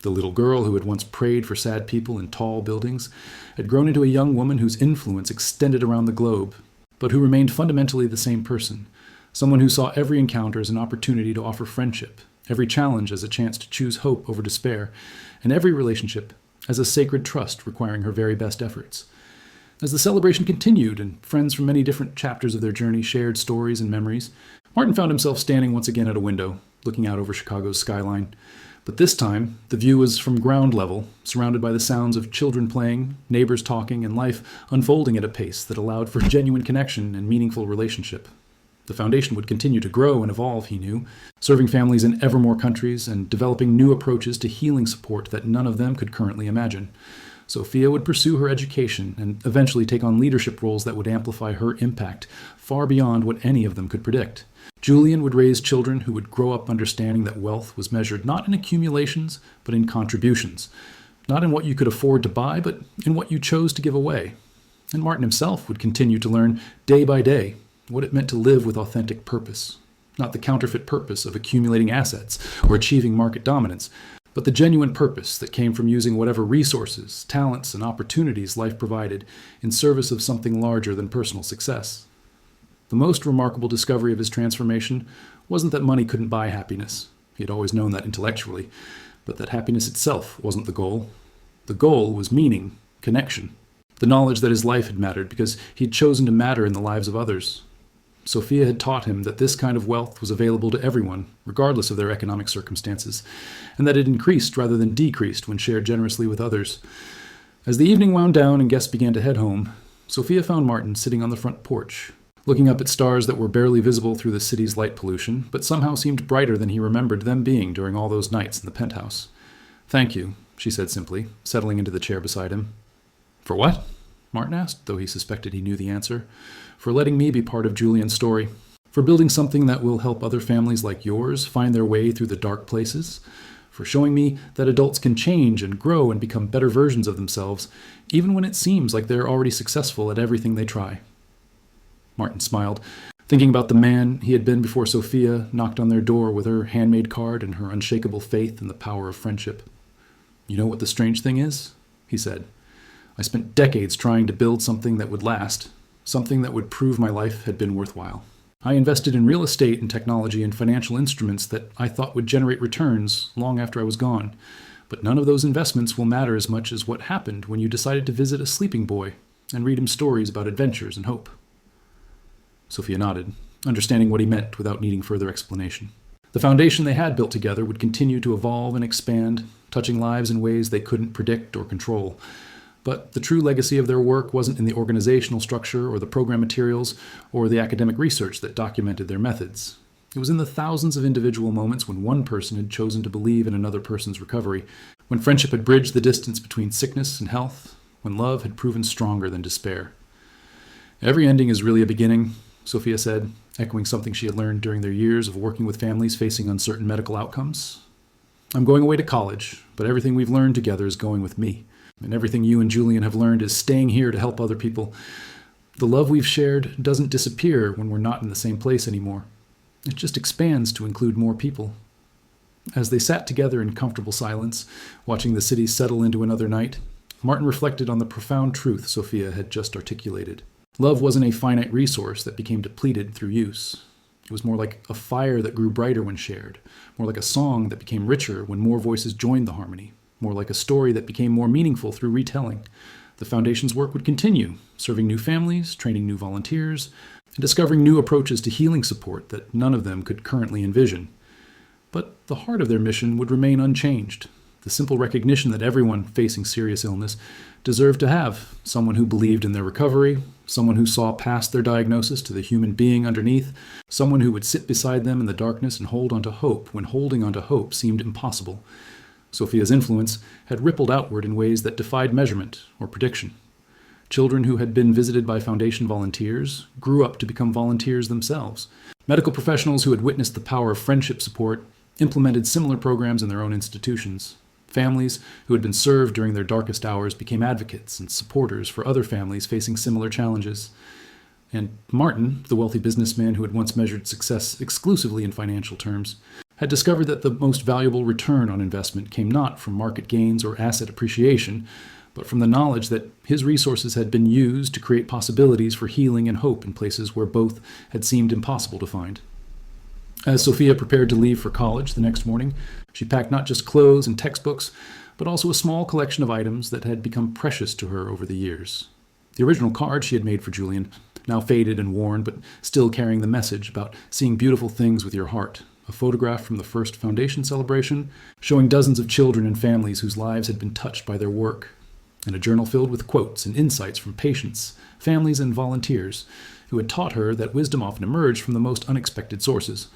The little girl who had once prayed for sad people in tall buildings had grown into a young woman whose influence extended around the globe, but who remained fundamentally the same person, someone who saw every encounter as an opportunity to offer friendship, every challenge as a chance to choose hope over despair, and every relationship as a sacred trust requiring her very best efforts. As the celebration continued and friends from many different chapters of their journey shared stories and memories, Martin found himself standing once again at a window, looking out over Chicago's skyline. But this time, the view was from ground level, surrounded by the sounds of children playing, neighbors talking, and life unfolding at a pace that allowed for genuine connection and meaningful relationship. The Foundation would continue to grow and evolve, he knew, serving families in ever more countries and developing new approaches to healing support that none of them could currently imagine. Sophia would pursue her education and eventually take on leadership roles that would amplify her impact far beyond what any of them could predict. Julian would raise children who would grow up understanding that wealth was measured not in accumulations, but in contributions, not in what you could afford to buy, but in what you chose to give away. And Martin himself would continue to learn day by day what it meant to live with authentic purpose. Not the counterfeit purpose of accumulating assets or achieving market dominance, but the genuine purpose that came from using whatever resources, talents, and opportunities life provided in service of something larger than personal success. The most remarkable discovery of his transformation wasn't that money couldn't buy happiness. He had always known that intellectually, but that happiness itself wasn't the goal. The goal was meaning, connection, the knowledge that his life had mattered because he had chosen to matter in the lives of others. Sophia had taught him that this kind of wealth was available to everyone, regardless of their economic circumstances, and that it increased rather than decreased when shared generously with others. As the evening wound down and guests began to head home, Sophia found Martin sitting on the front porch, looking up at stars that were barely visible through the city's light pollution, but somehow seemed brighter than he remembered them being during all those nights in the penthouse. "Thank you," she said simply, settling into the chair beside him. "For what?" Martin asked, though he suspected he knew the answer. "For letting me be part of Julian's story. For building something that will help other families like yours find their way through the dark places. For showing me that adults can change and grow and become better versions of themselves, even when it seems like they're already successful at everything they try." Martin smiled, thinking about the man he had been before Sophia knocked on their door with her handmade card and her unshakable faith in the power of friendship. "You know what the strange thing is?" he said. "I spent decades trying to build something that would last, something that would prove my life had been worthwhile. I invested in real estate and technology and financial instruments that I thought would generate returns long after I was gone. But none of those investments will matter as much as what happened when you decided to visit a sleeping boy and read him stories about adventures and hope." Sophia nodded, understanding what he meant without needing further explanation. The foundation they had built together would continue to evolve and expand, touching lives in ways they couldn't predict or control. But the true legacy of their work wasn't in the organizational structure or the program materials or the academic research that documented their methods. It was in the thousands of individual moments when one person had chosen to believe in another person's recovery, when friendship had bridged the distance between sickness and health, when love had proven stronger than despair. "Every ending is really a beginning," Sophia said, echoing something she had learned during their years of working with families facing uncertain medical outcomes. "I'm going away to college, but everything we've learned together is going with me. And everything you and Julian have learned is staying here to help other people. The love we've shared doesn't disappear when we're not in the same place anymore. It just expands to include more people." As they sat together in comfortable silence, watching the city settle into another night, Martin reflected on the profound truth Sophia had just articulated. Love wasn't a finite resource that became depleted through use. It was more like a fire that grew brighter when shared, more like a song that became richer when more voices joined the harmony, more like a story that became more meaningful through retelling. The Foundation's work would continue, serving new families, training new volunteers, and discovering new approaches to healing support that none of them could currently envision. But the heart of their mission would remain unchanged, the simple recognition that everyone facing serious illness deserved to have someone who believed in their recovery, someone who saw past their diagnosis to the human being underneath, someone who would sit beside them in the darkness and hold onto hope when holding onto hope seemed impossible. Sophia's influence had rippled outward in ways that defied measurement or prediction. Children who had been visited by Foundation volunteers grew up to become volunteers themselves. Medical professionals who had witnessed the power of friendship support implemented similar programs in their own institutions. Families who had been served during their darkest hours became advocates and supporters for other families facing similar challenges. And Martin, the wealthy businessman who had once measured success exclusively in financial terms, had discovered that the most valuable return on investment came not from market gains or asset appreciation, but from the knowledge that his resources had been used to create possibilities for healing and hope in places where both had seemed impossible to find. As Sophia prepared to leave for college the next morning, she packed not just clothes and textbooks, but also a small collection of items that had become precious to her over the years. The original card she had made for Julian, now faded and worn, but still carrying the message about seeing beautiful things with your heart. A photograph from the first Foundation celebration, showing dozens of children and families whose lives had been touched by their work. And a journal filled with quotes and insights from patients, families, and volunteers who had taught her that wisdom often emerged from the most unexpected sources.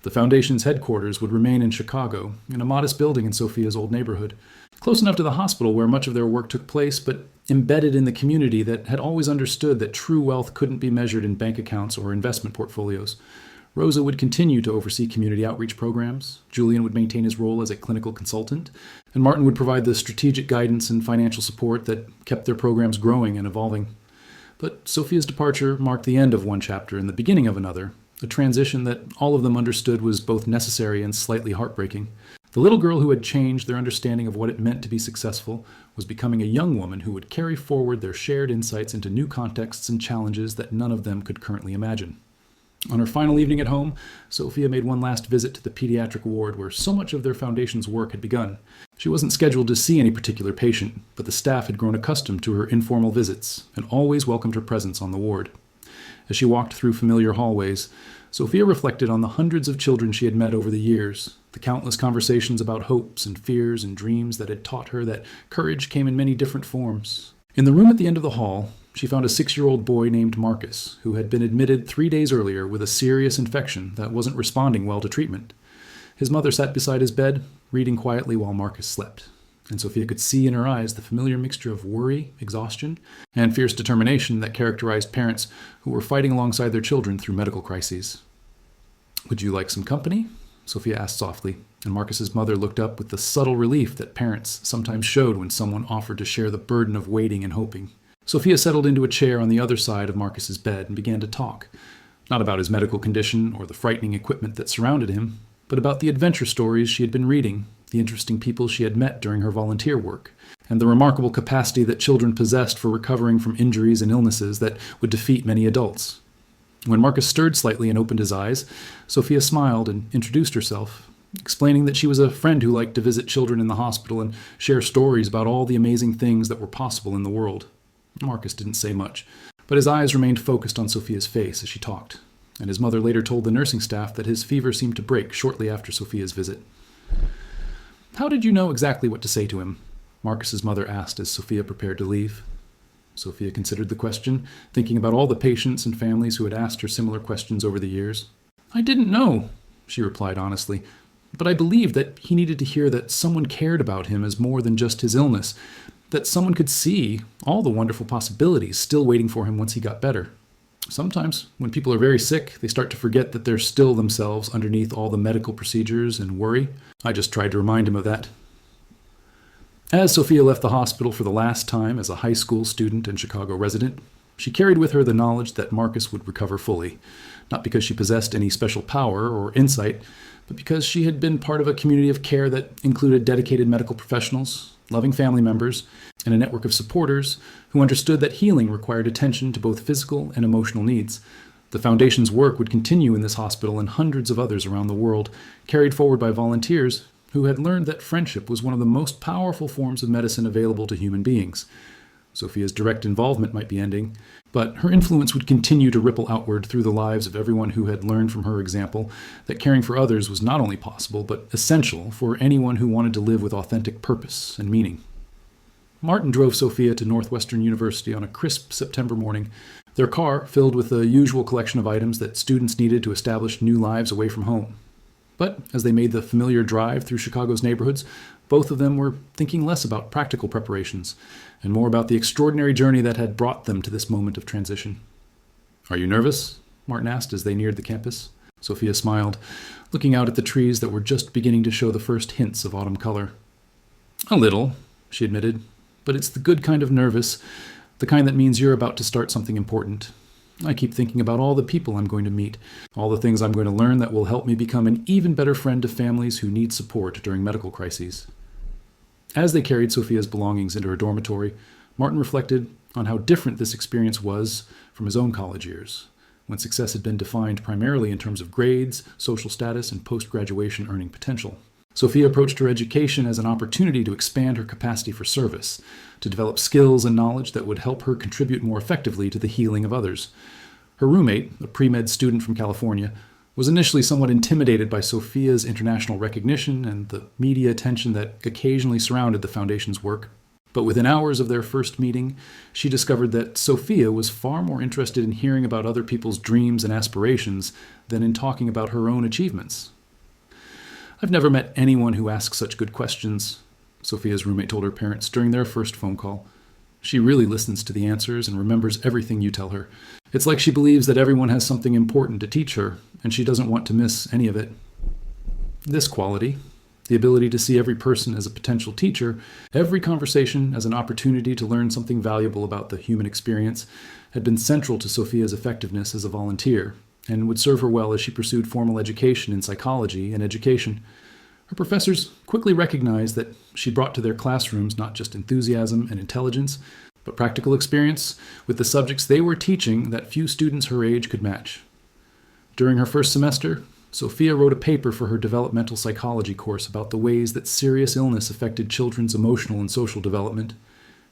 The Foundation's headquarters would remain in Chicago, in a modest building in Sophia's old neighborhood, close enough to the hospital where much of their work took place, but embedded in the community that had always understood that true wealth couldn't be measured in bank accounts or investment portfolios. Rosa would continue to oversee community outreach programs, Julian would maintain his role as a clinical consultant, and Martin would provide the strategic guidance and financial support that kept their programs growing and evolving. But Sophia's departure marked the end of one chapter and the beginning of another, a transition that all of them understood was both necessary and slightly heartbreaking. The little girl who had changed their understanding of what it meant to be successful was becoming a young woman who would carry forward their shared insights into new contexts and challenges that none of them could currently imagine. On her final evening at home, Sophia made one last visit to the pediatric ward where so much of their foundation's work had begun. She wasn't scheduled to see any particular patient, but the staff had grown accustomed to her informal visits and always welcomed her presence on the ward. As she walked through familiar hallways, Sophia reflected on the hundreds of children she had met over the years, the countless conversations about hopes and fears and dreams that had taught her that courage came in many different forms. In the room at the end of the hall, she found a 6-year-old boy named Marcus, who had been admitted 3 days earlier with a serious infection that wasn't responding well to treatment. His mother sat beside his bed, reading quietly while Marcus slept, and Sophia could see in her eyes the familiar mixture of worry, exhaustion, and fierce determination that characterized parents who were fighting alongside their children through medical crises. "Would you like some company?" Sophia asked softly, and Marcus's mother looked up with the subtle relief that parents sometimes showed when someone offered to share the burden of waiting and hoping. Sophia settled into a chair on the other side of Marcus's bed and began to talk, not about his medical condition or the frightening equipment that surrounded him, but about the adventure stories she had been reading, the interesting people she had met during her volunteer work, and the remarkable capacity that children possessed for recovering from injuries and illnesses that would defeat many adults. When Marcus stirred slightly and opened his eyes, Sophia smiled and introduced herself, explaining that she was a friend who liked to visit children in the hospital and share stories about all the amazing things that were possible in the world. Marcus didn't say much, but his eyes remained focused on Sophia's face as she talked, and his mother later told the nursing staff that his fever seemed to break shortly after Sophia's visit. "How did you know exactly what to say to him?" Marcus's mother asked as Sophia prepared to leave. Sophia considered the question, thinking about all the patients and families who had asked her similar questions over the years. "I didn't know," she replied honestly, "but I believed that he needed to hear that someone cared about him as more than just his illness, that someone could see all the wonderful possibilities still waiting for him once he got better. Sometimes, when people are very sick, they start to forget that they're still themselves underneath all the medical procedures and worry. I just tried to remind him of that." As Sophia left the hospital for the last time as a high school student and Chicago resident, she carried with her the knowledge that Marcus would recover fully, not because she possessed any special power or insight, but because she had been part of a community of care that included dedicated medical professionals, loving family members, and a network of supporters who understood that healing required attention to both physical and emotional needs. The Foundation's work would continue in this hospital and hundreds of others around the world, carried forward by volunteers who had learned that friendship was one of the most powerful forms of medicine available to human beings. Sophia's direct involvement might be ending, but her influence would continue to ripple outward through the lives of everyone who had learned from her example that caring for others was not only possible, but essential for anyone who wanted to live with authentic purpose and meaning. Martin drove Sophia to Northwestern University on a crisp September morning, their car filled with the usual collection of items that students needed to establish new lives away from home. But as they made the familiar drive through Chicago's neighborhoods, both of them were thinking less about practical preparations and more about the extraordinary journey that had brought them to this moment of transition. "Are you nervous?" Martin asked as they neared the campus. Sophia smiled, looking out at the trees that were just beginning to show the first hints of autumn color. "A little," she admitted, "but it's the good kind of nervous, the kind that means you're about to start something important. I keep thinking about all the people I'm going to meet, all the things I'm going to learn that will help me become an even better friend to families who need support during medical crises." As they carried Sophia's belongings into her dormitory, Martin reflected on how different this experience was from his own college years, when success had been defined primarily in terms of grades, social status, and post-graduation earning potential. Sophia approached her education as an opportunity to expand her capacity for service, to develop skills and knowledge that would help her contribute more effectively to the healing of others. Her roommate, a pre-med student from California, was initially somewhat intimidated by Sophia's international recognition and the media attention that occasionally surrounded the Foundation's work. But within hours of their first meeting, she discovered that Sophia was far more interested in hearing about other people's dreams and aspirations than in talking about her own achievements. "I've never met anyone who asks such good questions," Sophia's roommate told her parents during their first phone call. "She really listens to the answers and remembers everything you tell her. It's like she believes that everyone has something important to teach her, and she doesn't want to miss any of it." This quality, The ability to see every person as a potential teacher, every conversation as an opportunity to learn something valuable about the human experience, had been central to Sophia's effectiveness as a volunteer, and would serve her well as she pursued formal education in psychology and education. Her professors quickly recognized that she brought to their classrooms not just enthusiasm and intelligence, but practical experience with the subjects they were teaching that few students her age could match. During her first semester, Sophia wrote a paper for her developmental psychology course about the ways that serious illness affected children's emotional and social development.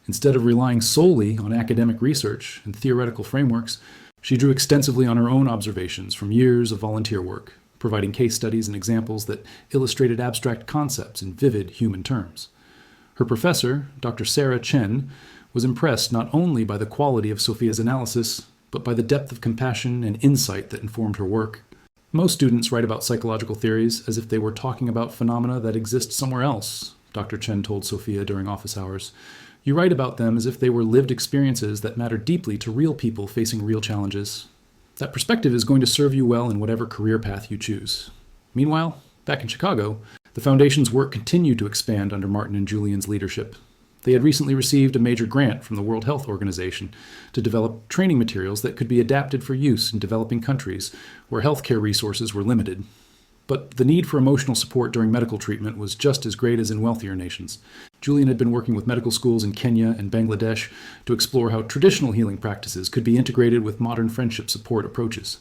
Instead of relying solely on academic research and theoretical frameworks, she drew extensively on her own observations from years of volunteer work, providing case studies and examples that illustrated abstract concepts in vivid human terms. Her professor, Dr. Sarah Chen, was impressed not only by the quality of Sophia's analysis, but by the depth of compassion and insight that informed her work. Most students write about psychological theories as if they were talking about phenomena that exist somewhere else, Dr. Chen told Sophia during office hours. You write about them as if they were lived experiences that matter deeply to real people facing real challenges. That perspective is going to serve you well in whatever career path you choose. Meanwhile, back in Chicago, the Foundation's work continued to expand under Martin and Julian's leadership. They had recently received a major grant from the World Health Organization to develop training materials that could be adapted for use in developing countries where healthcare resources were limited. But the need for emotional support during medical treatment was just as great as in wealthier nations. Julian had been working with medical schools in Kenya and Bangladesh to explore how traditional healing practices could be integrated with modern friendship support approaches.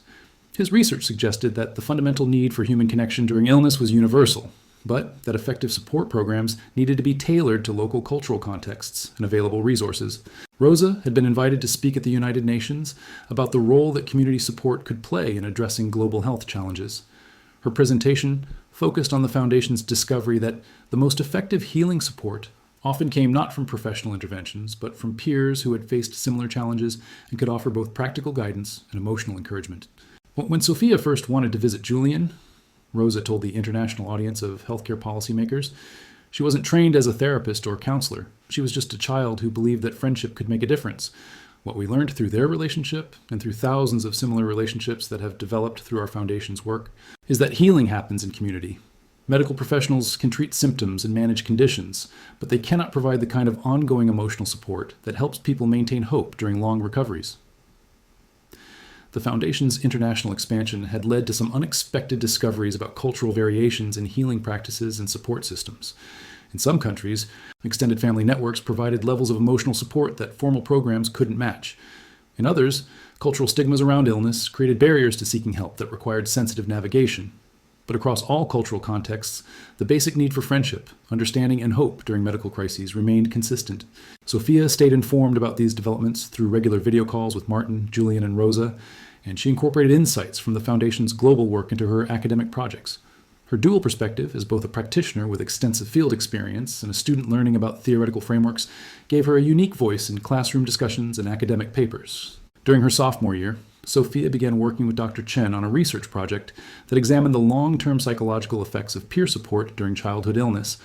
His research suggested that the fundamental need for human connection during illness was universal, but that effective support programs needed to be tailored to local cultural contexts and available resources. Rosa had been invited to speak at the United Nations about the role that community support could play in addressing global health challenges. Her presentation focused on the Foundation's discovery that the most effective healing support often came not from professional interventions, but from peers who had faced similar challenges and could offer both practical guidance and emotional encouragement. When Sophia first wanted to visit Julian, Rosa told the international audience of healthcare policymakers, she wasn't trained as a therapist or counselor. She was just a child who believed that friendship could make a difference. What we learned through their relationship, and through thousands of similar relationships that have developed through our Foundation's work, is that healing happens in community. Medical professionals can treat symptoms and manage conditions, but they cannot provide the kind of ongoing emotional support that helps people maintain hope during long recoveries. The Foundation's international expansion had led to some unexpected discoveries about cultural variations in healing practices and support systems. In some countries, extended family networks provided levels of emotional support that formal programs couldn't match. In others, cultural stigmas around illness created barriers to seeking help that required sensitive navigation. But across all cultural contexts, the basic need for friendship, understanding, and hope during medical crises remained consistent. Sophia stayed informed about these developments through regular video calls with Martin, Julian, and Rosa, and she incorporated insights from the Foundation's global work into her academic projects. Her dual perspective as both a practitioner with extensive field experience and a student learning about theoretical frameworks gave her a unique voice in classroom discussions and academic papers. During her sophomore year, Sophia began working with Dr. Chen on a research project that examined the long-term psychological effects of peer support during childhood illness.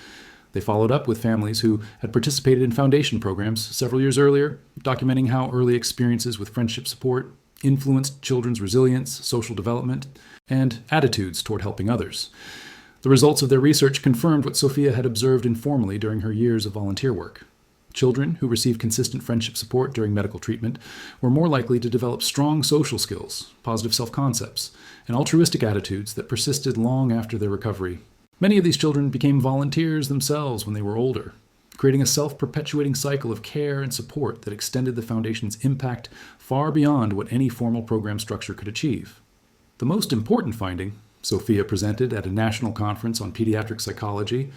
They followed up with families who had participated in Foundation programs several years earlier, documenting how early experiences with friendship support influenced children's resilience, social development, and attitudes toward helping others. The results of their research confirmed what Sophia had observed informally during her years of volunteer work. Children who received consistent friendship support during medical treatment were more likely to develop strong social skills, positive self-concepts, and altruistic attitudes that persisted long after their recovery. Many of these children became volunteers themselves when they were older, creating a self-perpetuating cycle of care and support that extended the Foundation's impact far beyond what any formal program structure could achieve. The most important finding, Sophia presented at a national conference on pediatric psychology,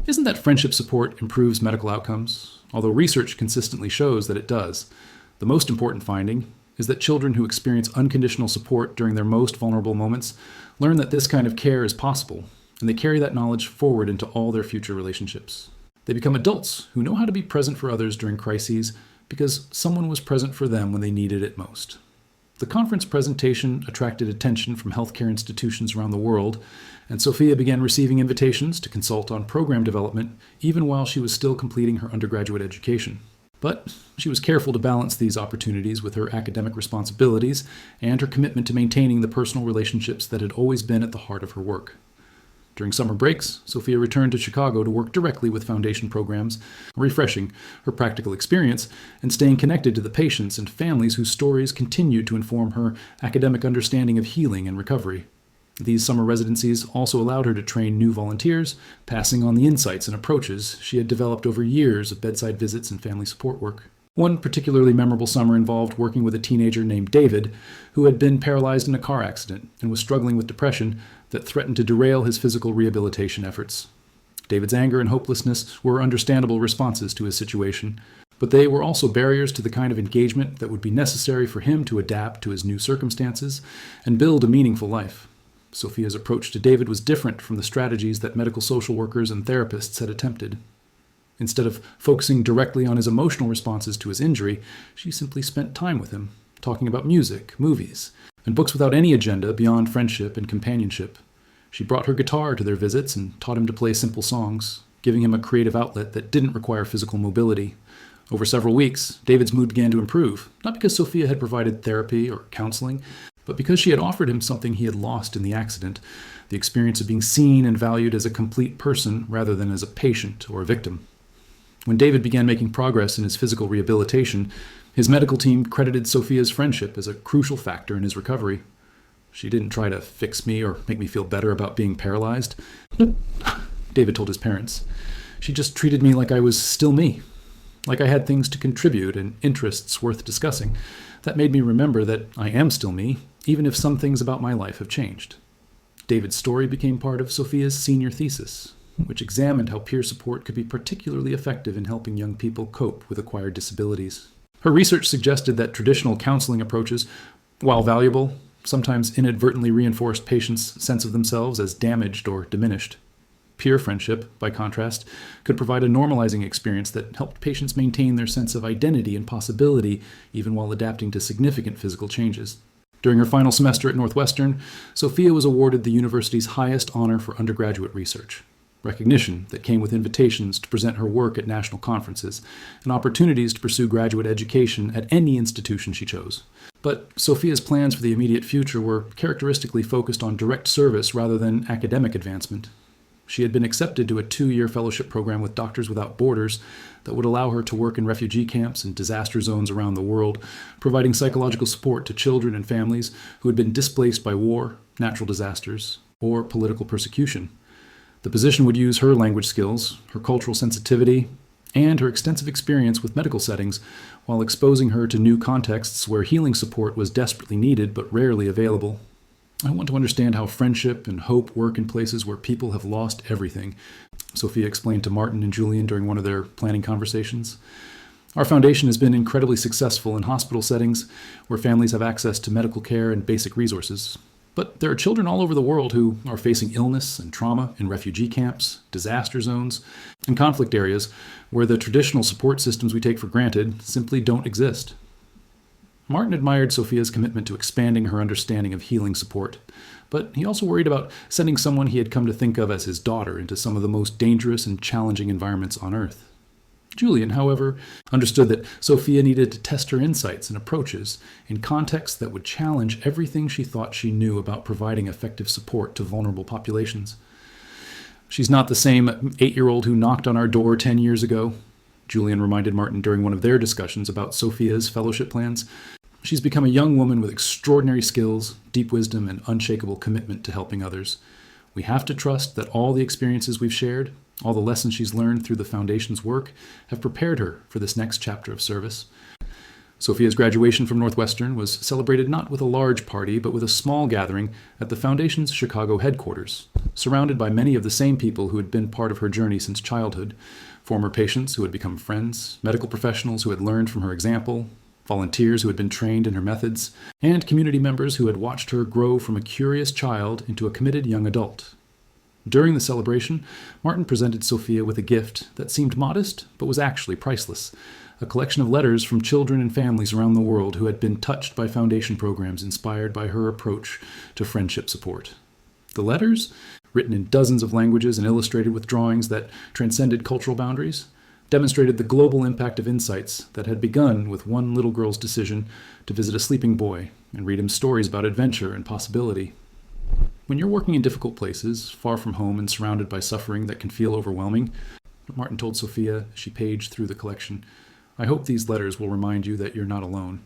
isn't that friendship support improves medical outcomes, although research consistently shows that it does. The most important finding is that children who experience unconditional support during their most vulnerable moments learn that this kind of care is possible, and they carry that knowledge forward into all their future relationships. They become adults who know how to be present for others during crises because someone was present for them when they needed it most. The conference presentation attracted attention from healthcare institutions around the world, and Sophia began receiving invitations to consult on program development even while she was still completing her undergraduate education. But she was careful to balance these opportunities with her academic responsibilities and her commitment to maintaining the personal relationships that had always been at the heart of her work. During summer breaks, Sophia returned to Chicago to work directly with foundation programs, refreshing her practical experience and staying connected to the patients and families whose stories continued to inform her academic understanding of healing and recovery. These summer residencies also allowed her to train new volunteers, passing on the insights and approaches she had developed over years of bedside visits and family support work. One particularly memorable summer involved working with a teenager named David, who had been paralyzed in a car accident and was struggling with depression that threatened to derail his physical rehabilitation efforts. David's anger and hopelessness were understandable responses to his situation, but they were also barriers to the kind of engagement that would be necessary for him to adapt to his new circumstances and build a meaningful life. Sophia's approach to David was different from the strategies that medical social workers and therapists had attempted. Instead of focusing directly on his emotional responses to his injury, she simply spent time with him, talking about music, movies, and books without any agenda beyond friendship and companionship. She brought her guitar to their visits and taught him to play simple songs, giving him a creative outlet that didn't require physical mobility. Over several weeks, David's mood began to improve, not because Sophia had provided therapy or counseling, but because she had offered him something he had lost in the accident, the experience of being seen and valued as a complete person rather than as a patient or a victim. When David began making progress in his physical rehabilitation, his medical team credited Sophia's friendship as a crucial factor in his recovery. She didn't try to fix me or make me feel better about being paralyzed, David told his parents. She just treated me like I was still me, like I had things to contribute and interests worth discussing. That made me remember that I am still me, even if some things about my life have changed. David's story became part of Sophia's senior thesis, which examined how peer support could be particularly effective in helping young people cope with acquired disabilities. Her research suggested that traditional counseling approaches, while valuable, sometimes inadvertently reinforced patients' sense of themselves as damaged or diminished. Peer friendship, by contrast, could provide a normalizing experience that helped patients maintain their sense of identity and possibility even while adapting to significant physical changes. During her final semester at Northwestern, Sophia was awarded the university's highest honor for undergraduate research, recognition that came with invitations to present her work at national conferences and opportunities to pursue graduate education at any institution she chose. But Sophia's plans for the immediate future were characteristically focused on direct service rather than academic advancement. She had been accepted to a 2-year fellowship program with Doctors Without Borders that would allow her to work in refugee camps and disaster zones around the world, providing psychological support to children and families who had been displaced by war, natural disasters, or political persecution. The position would use her language skills, her cultural sensitivity, and her extensive experience with medical settings while exposing her to new contexts where healing support was desperately needed but rarely available. I want to understand how friendship and hope work in places where people have lost everything, Sophia explained to Martin and Julian during one of their planning conversations. Our foundation has been incredibly successful in hospital settings where families have access to medical care and basic resources. But there are children all over the world who are facing illness and trauma in refugee camps, disaster zones, and conflict areas where the traditional support systems we take for granted simply don't exist. Martin admired Sophia's commitment to expanding her understanding of healing support, but he also worried about sending someone he had come to think of as his daughter into some of the most dangerous and challenging environments on Earth. Julian, however, understood that Sophia needed to test her insights and approaches in contexts that would challenge everything she thought she knew about providing effective support to vulnerable populations. She's not the same 8-year-old who knocked on our door 10 years ago, Julian reminded Martin during one of their discussions about Sophia's fellowship plans. She's become a young woman with extraordinary skills, deep wisdom, and unshakable commitment to helping others. We have to trust that all the experiences we've shared, all the lessons she's learned through the Foundation's work, have prepared her for this next chapter of service. Sophia's graduation from Northwestern was celebrated not with a large party, but with a small gathering at the Foundation's Chicago headquarters, surrounded by many of the same people who had been part of her journey since childhood, former patients who had become friends, medical professionals who had learned from her example, volunteers who had been trained in her methods, and community members who had watched her grow from a curious child into a committed young adult. During the celebration, Martin presented Sophia with a gift that seemed modest but was actually priceless, a collection of letters from children and families around the world who had been touched by Foundation programs inspired by her approach to friendship support. The letters, written in dozens of languages and illustrated with drawings that transcended cultural boundaries, demonstrated the global impact of insights that had begun with one little girl's decision to visit a sleeping boy and read him stories about adventure and possibility. When you're working in difficult places, far from home and surrounded by suffering that can feel overwhelming, Martin told Sophia as she paged through the collection, I hope these letters will remind you that you're not alone.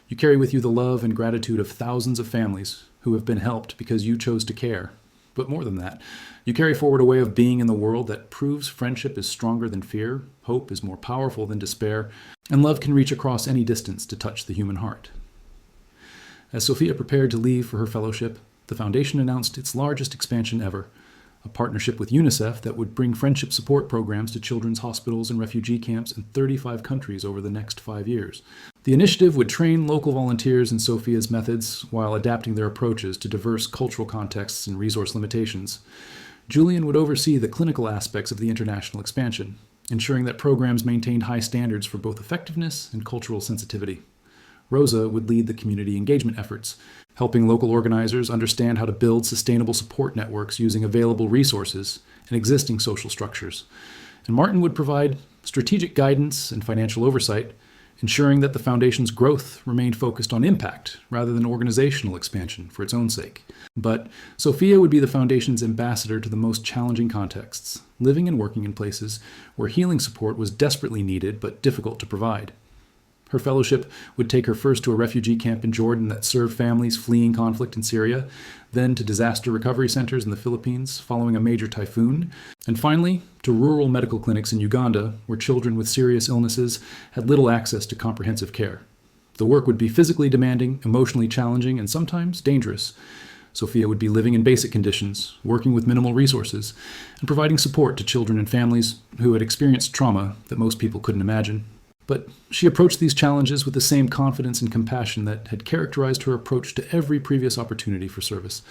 You carry with you the love and gratitude of thousands of families who have been helped because you chose to care. But more than that, you carry forward a way of being in the world that proves friendship is stronger than fear, hope is more powerful than despair, and love can reach across any distance to touch the human heart. As Sophia prepared to leave for her fellowship, the Foundation announced its largest expansion ever, a partnership with UNICEF that would bring friendship support programs to children's hospitals and refugee camps in 35 countries over the next 5 years. The initiative would train local volunteers in Sophia's methods while adapting their approaches to diverse cultural contexts and resource limitations. Julian would oversee the clinical aspects of the international expansion, ensuring that programs maintained high standards for both effectiveness and cultural sensitivity. Rosa would lead the community engagement efforts, helping local organizers understand how to build sustainable support networks using available resources and existing social structures. And Martin would provide strategic guidance and financial oversight, ensuring that the Foundation's growth remained focused on impact rather than organizational expansion for its own sake. But Sophia would be the Foundation's ambassador to the most challenging contexts, living and working in places where healing support was desperately needed but difficult to provide. Her fellowship would take her first to a refugee camp in Jordan that served families fleeing conflict in Syria, then to disaster recovery centers in the Philippines following a major typhoon, and finally to rural medical clinics in Uganda where children with serious illnesses had little access to comprehensive care. The work would be physically demanding, emotionally challenging, and sometimes dangerous. Sophia would be living in basic conditions, working with minimal resources, and providing support to children and families who had experienced trauma that most people couldn't imagine. But she approached these challenges with the same confidence and compassion that had characterized her approach to every previous opportunity for service.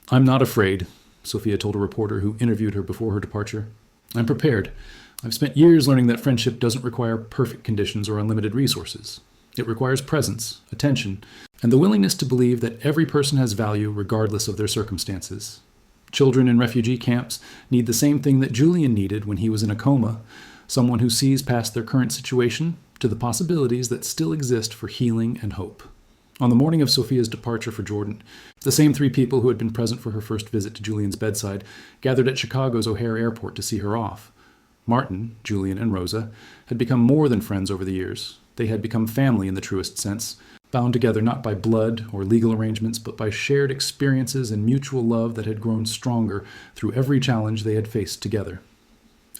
I'm not afraid, Sophia told a reporter who interviewed her before her departure. I'm prepared. I've spent years learning that friendship doesn't require perfect conditions or unlimited resources. It requires presence, attention, and the willingness to believe that every person has value regardless of their circumstances. Children in refugee camps need the same thing that Julian needed when he was in a coma, someone who sees past their current situation to the possibilities that still exist for healing and hope. On the morning of Sophia's departure for Jordan, the same 3 people who had been present for her first visit to Julian's bedside gathered at Chicago's O'Hare Airport to see her off. Martin, Julian, and Rosa had become more than friends over the years. They had become family in the truest sense, bound together not by blood or legal arrangements, but by shared experiences and mutual love that had grown stronger through every challenge they had faced together.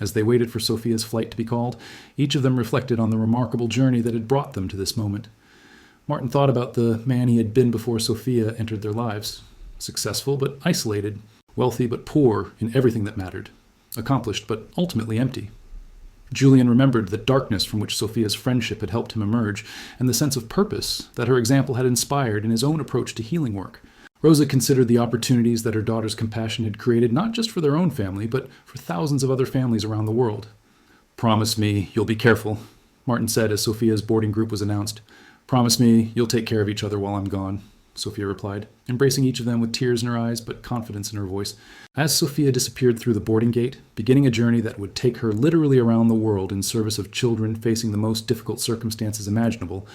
As they waited for Sophia's flight to be called, each of them reflected on the remarkable journey that had brought them to this moment. Martin thought about the man he had been before Sophia entered their lives. Successful but isolated, wealthy but poor in everything that mattered, accomplished but ultimately empty. Julian remembered the darkness from which Sophia's friendship had helped him emerge, and the sense of purpose that her example had inspired in his own approach to healing work. Rosa considered the opportunities that her daughter's compassion had created not just for their own family, but for thousands of other families around the world. Promise me you'll be careful, Martin said as Sophia's boarding group was announced. Promise me you'll take care of each other while I'm gone, Sophia replied, embracing each of them with tears in her eyes but confidence in her voice. As Sophia disappeared through the boarding gate, beginning a journey that would take her literally around the world in service of children facing the most difficult circumstances imaginable,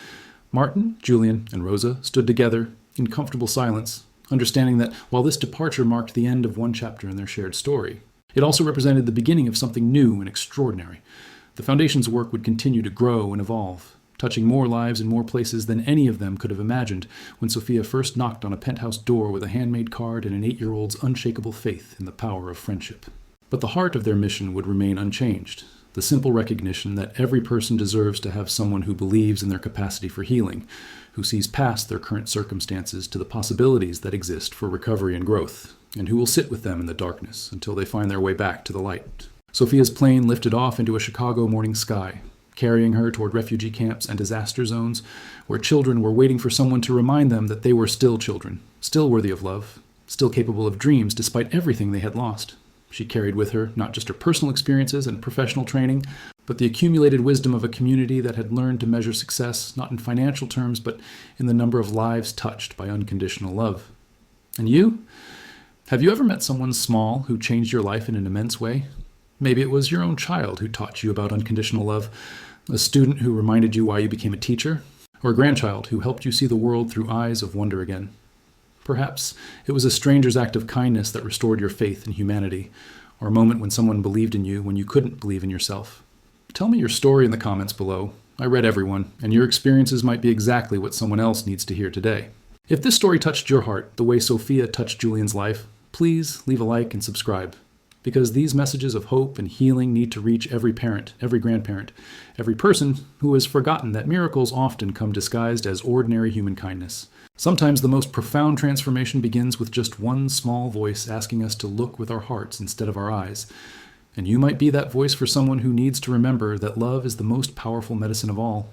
Martin, Julian, and Rosa stood together in comfortable silence, understanding that while this departure marked the end of one chapter in their shared story, it also represented the beginning of something new and extraordinary. The Foundation's work would continue to grow and evolve, touching more lives in more places than any of them could have imagined when Sophia first knocked on a penthouse door with a handmade card and an 8-year-old's unshakable faith in the power of friendship. But the heart of their mission would remain unchanged, the simple recognition that every person deserves to have someone who believes in their capacity for healing, who sees past their current circumstances to the possibilities that exist for recovery and growth, and who will sit with them in the darkness until they find their way back to the light. Sophia's plane lifted off into a Chicago morning sky, carrying her toward refugee camps and disaster zones, where children were waiting for someone to remind them that they were still children, still worthy of love, still capable of dreams despite everything they had lost. She carried with her not just her personal experiences and professional training, but the accumulated wisdom of a community that had learned to measure success not in financial terms, but in the number of lives touched by unconditional love. And you? Have you ever met someone small who changed your life in an immense way? Maybe it was your own child who taught you about unconditional love, a student who reminded you why you became a teacher, or a grandchild who helped you see the world through eyes of wonder again. Perhaps it was a stranger's act of kindness that restored your faith in humanity, or a moment when someone believed in you when you couldn't believe in yourself. Tell me your story in the comments below. I read everyone, and your experiences might be exactly what someone else needs to hear today. If this story touched your heart the way Sophia touched Julian's life, please leave a like and subscribe. Because these messages of hope and healing need to reach every parent, every grandparent, every person who has forgotten that miracles often come disguised as ordinary human kindness. Sometimes the most profound transformation begins with just one small voice asking us to look with our hearts instead of our eyes. And you might be that voice for someone who needs to remember that love is the most powerful medicine of all.